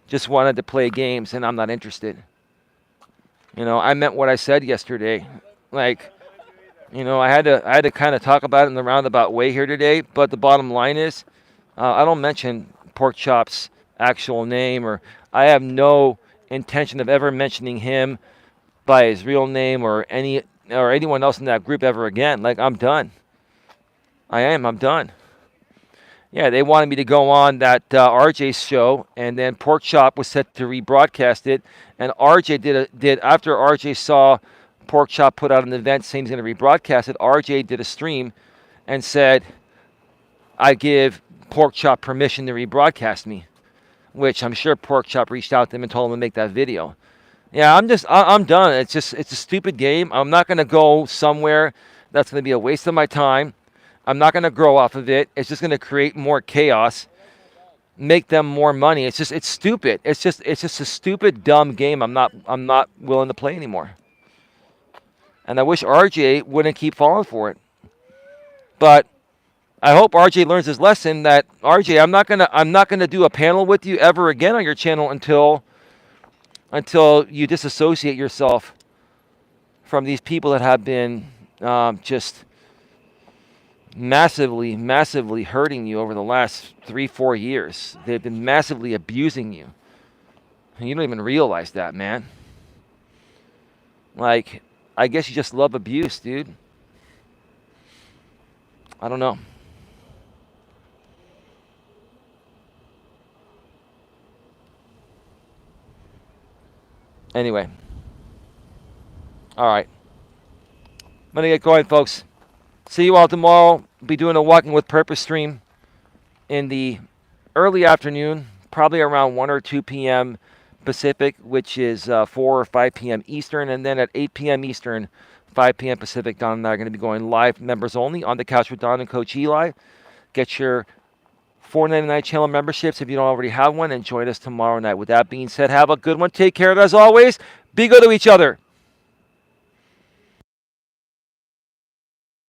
just wanted to play games, and I'm not interested. You know, I meant what I said yesterday. Like, you know, I had to kind of talk about it in the roundabout way here today, but the bottom line is I don't mention Pork Chop's actual name, or I have no intention of ever mentioning him by his real name or anyone else in that group ever again. Like, I'm done. I'm done. Yeah, they wanted me to go on that RJ's show, and then Pork Chop was set to rebroadcast it. And RJ did after RJ saw Pork Chop put out an event saying he's going to rebroadcast it. RJ did a stream and said, "I give Pork Chop permission to rebroadcast me," which I'm sure Pork Chop reached out to him and told him to make that video. Yeah, I'm done. It's a stupid game. I'm not going to go somewhere that's going to be a waste of my time. I'm not going to grow off of it. It's just going to create more chaos, make them more money. It's stupid. It's just a stupid, dumb game. I'm not willing to play anymore. And I wish RJ wouldn't keep falling for it. But I hope RJ learns his lesson that RJ, I'm not gonna do a panel with you ever again on your channel until you disassociate yourself from these people that have been just massively, massively hurting you over the last 3-4 years. They've been massively abusing you. And you don't even realize that, man. Like, I guess you just love abuse, dude. I don't know. Anyway. All right. I'm going to get going, folks. See you all tomorrow. Be doing a Walking with Purpose stream in the early afternoon, probably around 1 or 2 p.m. Pacific, which is 4 or 5 p.m. Eastern. And then at 8 p.m. Eastern, 5 p.m. Pacific, Don and I are going to be going live, members only, on the couch with Don and Coach Eli. Get your $4.99 channel memberships if you don't already have one, and join us tomorrow night. With that being said, have a good one. Take care, as always. Be good to each other.